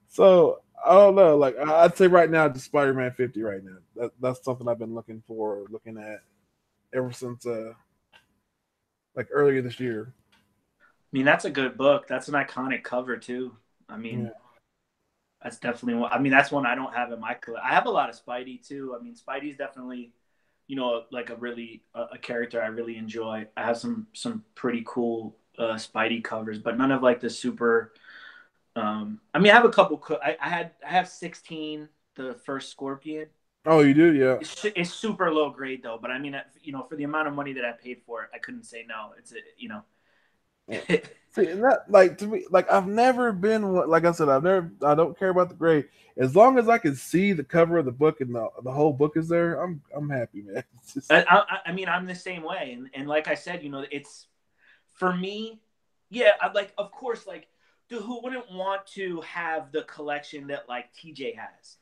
so I don't know. Like I'd say right now, just Spider-Man 50 right now. That's something I've been looking at ever since like earlier this year. I mean, that's a good book. That's an iconic cover too. I mean, Yeah. that's definitely one. I mean, that's one I don't have in my collection. I have a lot of Spidey too. I mean, Spidey's definitely, like a character I really enjoy. I have some pretty cool Spidey covers, but none of like the super. I mean, I have a couple. I have 16, the first Scorpion. Oh, you do, yeah. It's super low grade though, but I mean, for the amount of money that I paid for it, I couldn't say no. See, and that like to me, like I've never been like I said, I don't care about the grade as long as I can see the cover of the book and the whole book is there. I'm happy, man. I mean, I'm the same way, and like I said, it's for me. Yeah, I like, of course, like who wouldn't want to have the collection that like TJ has?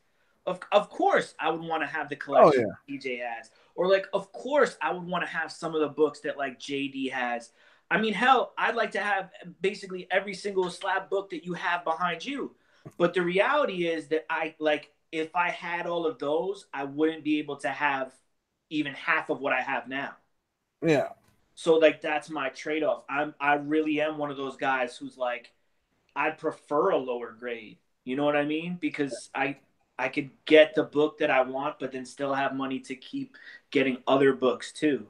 Of course, I would want to have the Oh collection yeah, TJ has, or like, of course, I would want to have some of the books that like JD has. I mean, hell, I'd like to have basically every single slab book that you have behind you. But the reality is that I like if I had all of those, I wouldn't be able to have even half of what I have now. yeah, So like that's my trade-off. I really am one of those guys who's like I prefer a lower grade. You know what I mean? Because I could get the book that I want, but then still have money to keep getting other books too.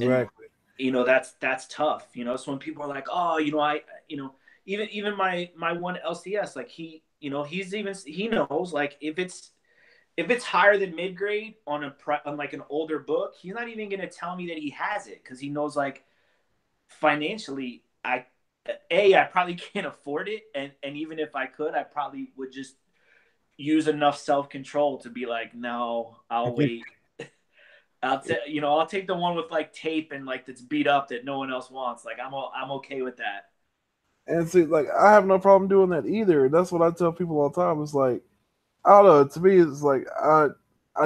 And exactly. that's tough. So when people are like, oh, even my one LCS, like he knows like if it's higher than mid grade on like an older book, he's not even gonna tell me that he has it because he knows like financially I probably can't afford it, and even if I could, I probably would just use enough self control to be like, no, I'll wait. I'll take the one with like tape and like that's beat up that no one else wants. Like I'm okay with that. And see, like I have no problem doing that either. That's what I tell people all the time. It's like I don't know. To me, it's like I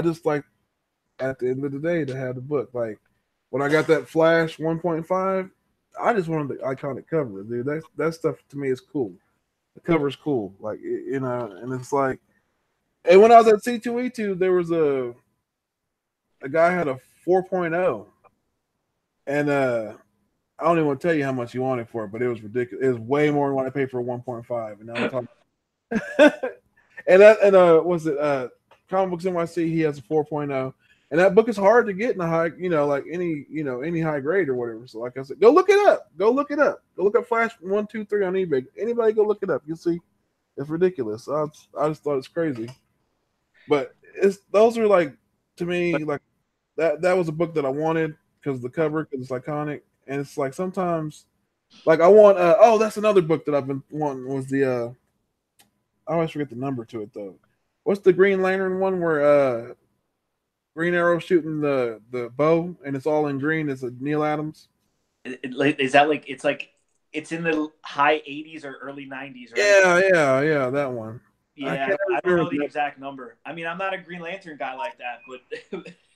just like at the end of the day to have the book. Like when I got that Flash 1.5, I just wanted the iconic cover, dude. That stuff to me is cool. The cover's cool, like and it's like, and when I was at C2E2, there was a guy had a 4.0, and I don't even want to tell you how much he wanted for it, but it was ridiculous. It was way more than what I paid for a 1.5, and I'm talking. Was it Comic Books NYC? He has a 4.0, and that book is hard to get in a high, like any high grade or whatever. So like I said, go look it up. Go look it up. Go look up Flash 123 on eBay. Anybody go look it up. You'll see it's ridiculous. I just thought it's crazy, but those are like to me like that was a book that I wanted because of the cover because it's iconic, and it's like sometimes like I want oh that's another book that I've been wanting was the I always forget the number to it though. What's the Green Lantern one where Green Arrow shooting the bow and it's all in green? It's a Neil Adams. Is that like it's in the high 80s or early 90s, right? Yeah, that one. I Yeah, can't I don't know remember the that. exact number. I mean, I'm not a Green Lantern guy like that, but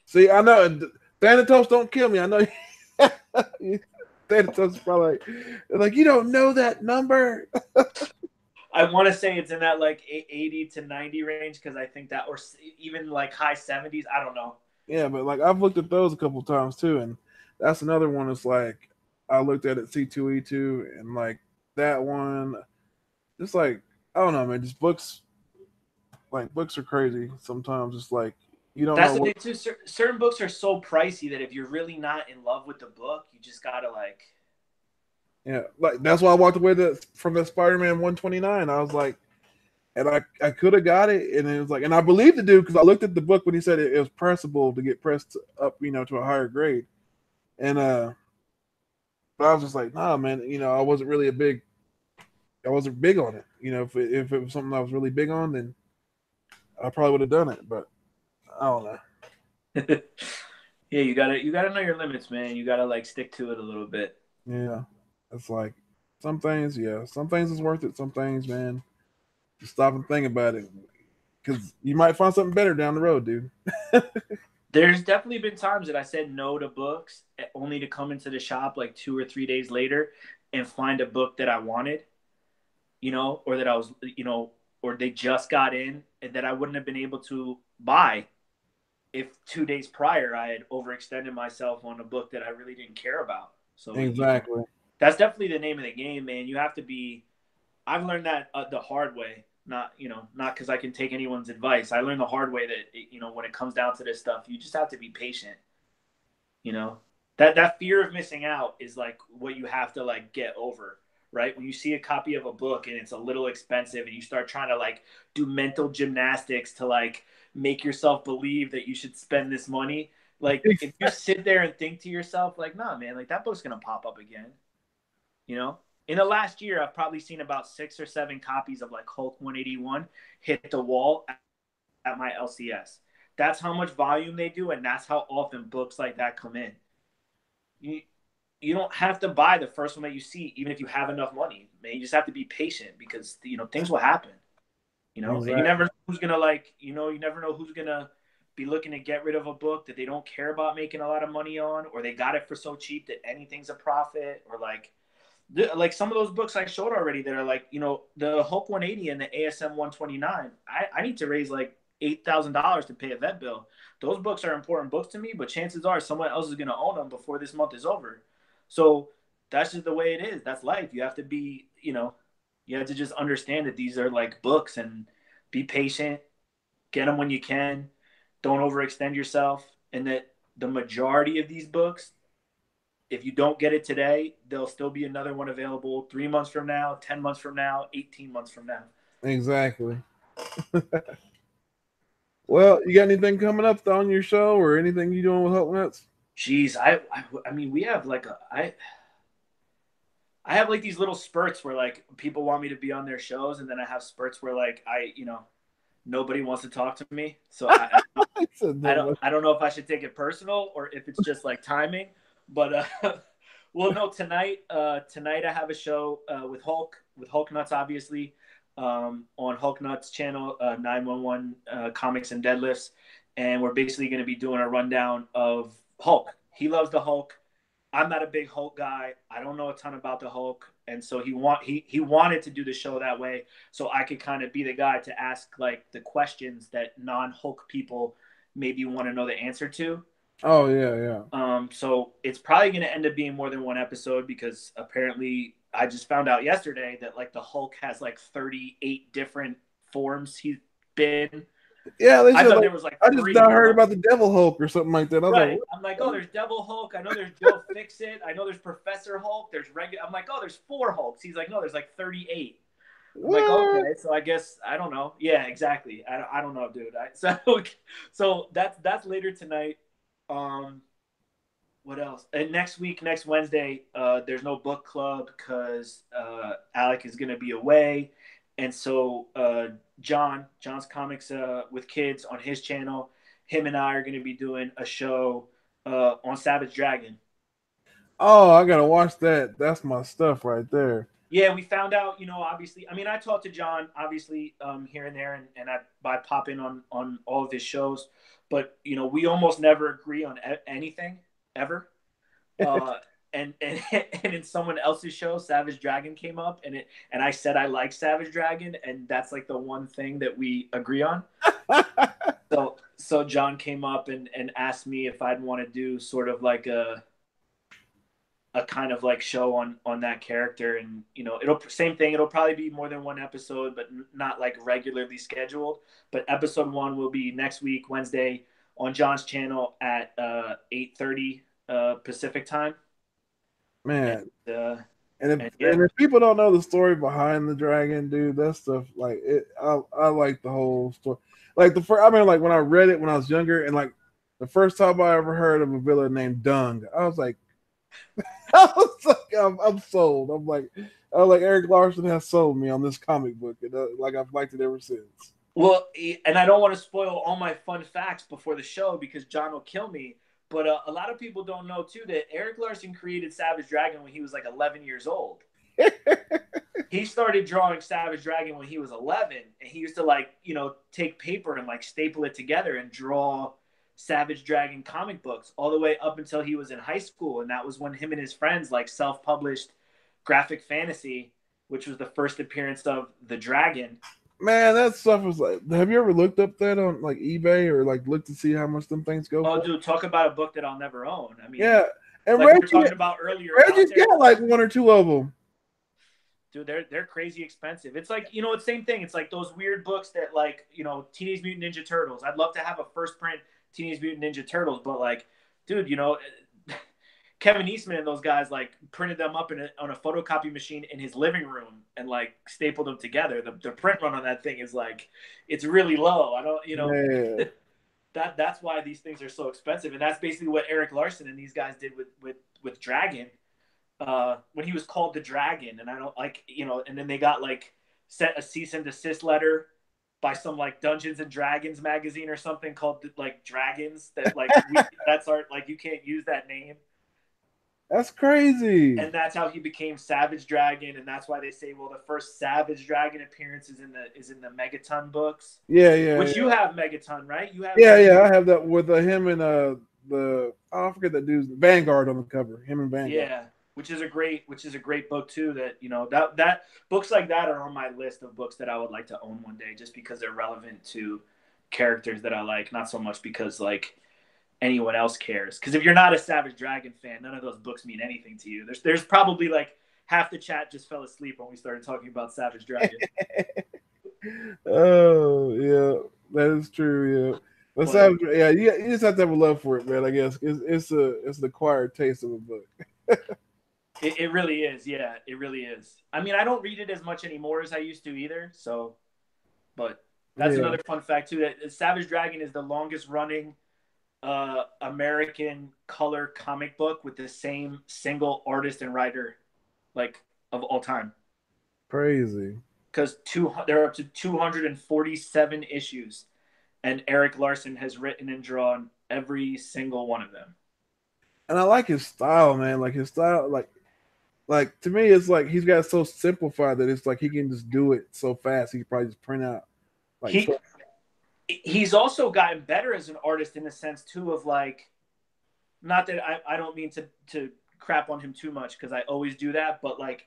See, I know Thanatos don't kill me. I know Thanatos is probably like you don't know that number. I want to say it's in that like 80 to 90 range because I think that, or even like high 70s. I don't know. Yeah, but like I've looked at those a couple times too, and that's another one. That's like I looked at it C2E2 and like that one. Just like I don't know, man. Just books, like books are crazy. Sometimes it's like you don't That's know the what. thing too. Certain books are so pricey that if you're really not in love with the book, you just gotta like. Yeah, like that's why I walked away from the Spider-Man 129. I was like, and I could have got it, and it was like, and I believed the dude because I looked at the book when he said it was pressable to get pressed up, to a higher grade, and but I was just like, nah, man. I wasn't big on it. If it was something I was really big on, then I probably would have done it. But I don't know. Yeah, you gotta know your limits, man. You gotta like stick to it a little bit. Yeah, it's like some things, yeah, some things is worth it. Some things, man, just stop and think about it because you might find something better down the road, dude. There's definitely been times that I said no to books only to come into the shop like 2 or 3 days later and find a book that I wanted, or that I was, or they just got in and that I wouldn't have been able to buy if 2 days prior I had overextended myself on a book that I really didn't care about. So, Exactly. that's definitely the name of the game, man. You have to be. I've learned that the hard way. Not because I can take anyone's advice. I learned the hard way that when it comes down to this stuff, you just have to be patient. You know that fear of missing out is like what you have to like get over, right? When you see a copy of a book and it's a little expensive and you start trying to like do mental gymnastics to like make yourself believe that you should spend this money, like if you sit there and think to yourself like, nah, man, like that book's gonna pop up again. you know in the last year I've probably seen about 6 or 7 copies of like Hulk 181 hit the wall at my LCS. That's how much volume they do, and that's how often books like that come in. you, you don't have to buy the first one that you see, even if you have enough money. Man, you just have to be patient because things will happen. And you Exactly. never know who's gonna you never know who's gonna be looking to get rid of a book that they don't care about making a lot of money on, or they got it for so cheap that anything's a profit, or like some of those books I showed already that are the Hulk 180 and the ASM 129. I need to raise like $8,000 to pay a vet bill. Those books are important books to me, but chances are someone else is going to own them before this month is over. So that's just the way it is. That's life. You have to be, you have to just understand that these are like books and be patient, get them when you can, don't overextend yourself, and that the majority of these books, if you don't get it today, there'll still be another one available 3 months from now, 10 months from now, 18 months from now. Exactly. Well, you got anything coming up on your show or anything you doing with Hulk Nuts? Jeez, I mean, we have I have like these little spurts where like people want me to be on their shows, and then I have spurts where like nobody wants to talk to me. So I don't know if I should take it personal or if it's just like timing. But well, no, tonight I have a show with Hulk Nuts, obviously, on Hulk Nuts channel, 911 Comics and Deadlifts, and we're basically going to be doing a rundown of Hulk. He loves the Hulk. I'm not a big Hulk guy. I don't know a ton about the Hulk, and so he wanted to do the show that way, so I could kind of be the guy to ask like the questions that non-Hulk people maybe want to know the answer to. Oh yeah, yeah. So it's probably going to end up being more than one episode because apparently I just found out yesterday that like the Hulk has like 38 different forms he's been. Yeah, they I said thought like there was like I just three. now heard about the Devil Hulk or something like that. I was Right. like, I'm like, oh, there's Devil Hulk. I know there's Joe Fixit. I know there's Professor Hulk. There's regular. I'm like, oh, there's 4 Hulks. He's like, no, there's like 38. I'm like, what? okay, so I guess I don't know. Yeah, exactly. I don't know, dude. So that's later tonight. Um, what else? And next week, next Wednesday, there's no book club because Alec is gonna be away, and so John's Comics with Kids on his channel. Him and I are gonna be doing a show on Savage Dragon. Oh, I gotta watch that. That's my stuff right there. Yeah, we found out, obviously. I mean, I talked to John, obviously, here and there, and I pop in on all of his shows, but we almost never agree on anything ever. Uh, and and in someone else's show, Savage Dragon came up, and I said I like Savage Dragon, and that's like the one thing that we agree on. So John came up and asked me if I'd want to do sort of like a kind of like show on that character, and it'll same thing, it'll probably be more than one episode, but not like regularly scheduled. But episode 1 will be next week, Wednesday, on John's channel at 8:30 Pacific time. Man. And yeah. And if people don't know the story behind the dragon, dude, that stuff like it. I like the whole story. Like the first, I mean, like when I read it when I was younger, and like the first time I ever heard of a villain named Dung, I was like, I'm sold. I was like Eric Larson has sold me on this comic book, and like I've liked it ever since. Well, and I don't want to spoil all my fun facts before the show because John will kill me. But a lot of people don't know too that Eric Larson created Savage Dragon when he was like 11 years old. He started drawing Savage Dragon when he was 11, and he used to take paper and like staple it together and draw Savage Dragon comic books all the way up until he was in high school. And that was when him and his friends like self-published Graphic Fantasy, which was the first appearance of the dragon. Man, that stuff was like. Have you ever looked up that on like eBay or like looked to see how much them things go? Oh, for? Dude, talk about a book that I'll never own. I mean, yeah, and like we were talking about earlier. Reggie's got like 1 or 2 of them. Dude, they're crazy expensive. It's like, it's the same thing. It's like those weird books that like, Teenage Mutant Ninja Turtles. I'd love to have a first print Teenage Mutant Ninja Turtles, but like, dude, Kevin Eastman and those guys like printed them up on a photocopy machine in his living room and like stapled them together. The print run on that thing is like, it's really low. I don't, that's why these things are so expensive. And that's basically what Eric Larson and these guys did with Dragon. When he was called the Dragon, and I don't and then they got like sent a cease and desist letter by some like Dungeons and Dragons magazine or something called like Dragons that like that's art, like you can't use that name. That's crazy. And that's how he became Savage Dragon, and that's why they say, well, the first Savage Dragon appearance is in the Megaton books. Yeah, yeah. Which yeah. you have Megaton, right? You have Yeah, yeah. I have that with him and I forget that dude's Vanguard on the cover. Him and Vanguard. Yeah, which is a great book too. That that books like that are on my list of books that I would like to own one day, just because they're relevant to characters that I like, not so much because like anyone else cares. Because if you're not a Savage Dragon fan, none of those books mean anything to you. There's probably like half the chat just fell asleep when we started talking about Savage Dragon. Oh yeah, that is true. Yeah, but Savage, yeah, you just have to have a love for it, man. I guess it's an acquired taste of a book. It really is. Yeah, it really is. I mean, I don't read it as much anymore as I used to either. So, but that's another fun fact too. That Savage Dragon is the longest running American color comic book with the same single artist and writer, like, of all time. Crazy. Because there are up to 247 issues, and Eric Larson has written and drawn every single one of them. And I like his style, man. Like his style, like to me, it's like he's got it so simplified that it's like he can just do it so fast. He can probably just print out. Like he's also gotten better as an artist in the sense too of like, not that I don't mean to crap on him too much because I always do that, but like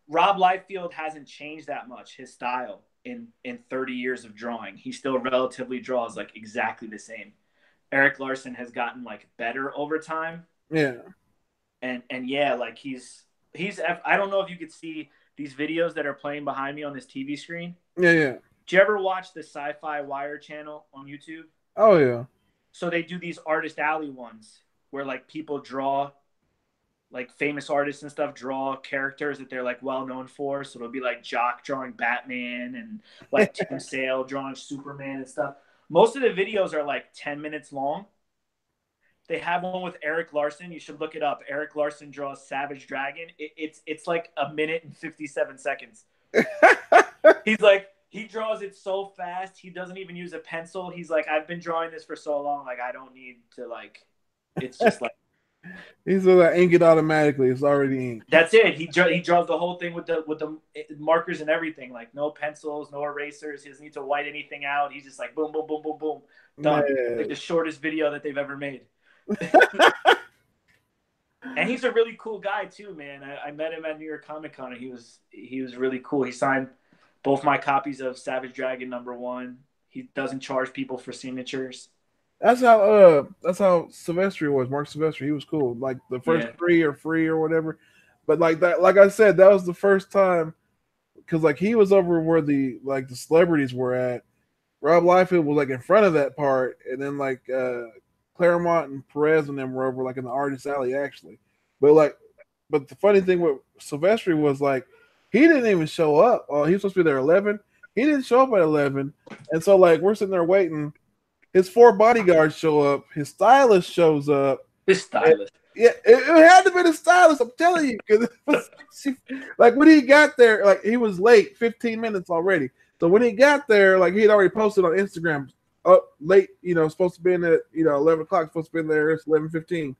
Rob Liefeld hasn't changed that much his style in 30 years of drawing. He still relatively draws like exactly the same. Eric Larson has gotten like better over time. Yeah. And yeah, like he's I don't know if you could see these videos that are playing behind me on this TV screen. Yeah, yeah. Do you ever watch the Sci-Fi Wire channel on YouTube? Oh yeah. So they do these Artist Alley ones where like people draw, like famous artists and stuff draw characters that they're like well known for. So it'll be like Jock drawing Batman and like Tim Sale drawing Superman and stuff. Most of the videos are like 10 minutes long. They have one with Eric Larson. You should look it up. Eric Larson draws Savage Dragon. It's like a minute and 57 seconds. He's like, he draws it so fast. He doesn't even use a pencil. He's like, I've been drawing this for so long. Like, I don't need to like, it's just like. He's like ink it automatically. It's already inked. That's it. He draws the whole thing with the markers and everything. Like no pencils, no erasers. He doesn't need to white anything out. He's just like boom, boom, boom, boom, boom. Done. Like the shortest video that they've ever made. And he's a really cool guy too, man. I met him at New York Comic Con, and he was really cool. He signed both my copies of Savage Dragon #1. He doesn't charge people for signatures. That's how Silvestri was. Mark Silvestri, he was cool. Like the first 3 are free or whatever. But like that, like I said, that was the first time because like he was over where the celebrities were at. Rob Liefeld was like in front of that part, and then like Claremont and Perez and them were over like in the Artist Alley actually. But the funny thing with Silvestri was like he didn't even show up. He was supposed to be there at 11. He didn't show up at 11, and so like we're sitting there waiting. His 4 bodyguards show up. His stylist shows up. His stylist. It had to be the stylist. I'm telling you, because like when he got there, like he was late, 15 minutes already. So when he got there, like he had already posted on Instagram, up late. Supposed to be in at 11 o'clock. Supposed to be in there. It's 11:15.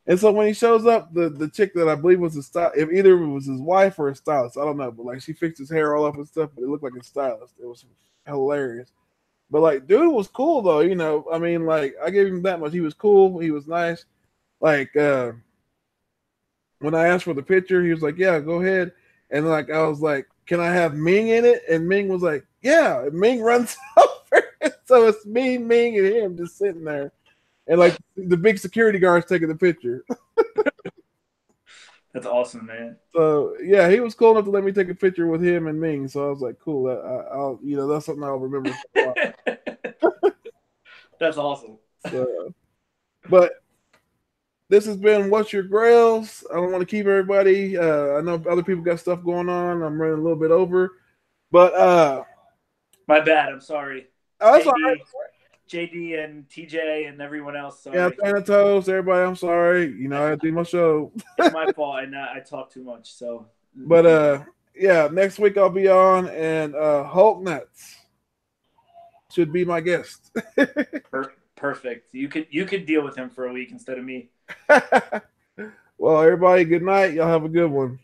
And so when he shows up, the chick that I believe was his style, if either it was his wife or his stylist, I don't know, but like she fixed his hair all up and stuff, but it looked like his stylist. It was hilarious. But like, dude was cool though, I mean, like, I gave him that much. He was cool. He was nice. Like, when I asked for the picture, he was like, "Yeah, go ahead." And like, I was like, "Can I have Ming in it?" And Ming was like, "Yeah." And Ming runs over, so it's me, Ming, and him just sitting there, and like the big security guards taking the picture. That's awesome, man. So yeah, he was cool enough to let me take a picture with him and Ming. So I was like, cool. I'll that's something I'll remember. That's awesome. So, but this has been What's Your Grails. I don't want to keep everybody. I know other people got stuff going on. I'm running a little bit over, but my bad. I'm sorry. Oh, that's all right. JD and TJ and everyone else. Sorry. Yeah, Thanatos, everybody. I'm sorry. I do my show. It's my fault, and I talk too much. So, but yeah, next week I'll be on, and Hulk Nuts should be my guest. Perfect. You could deal with him for a week instead of me. Well, everybody, good night. Y'all have a good one.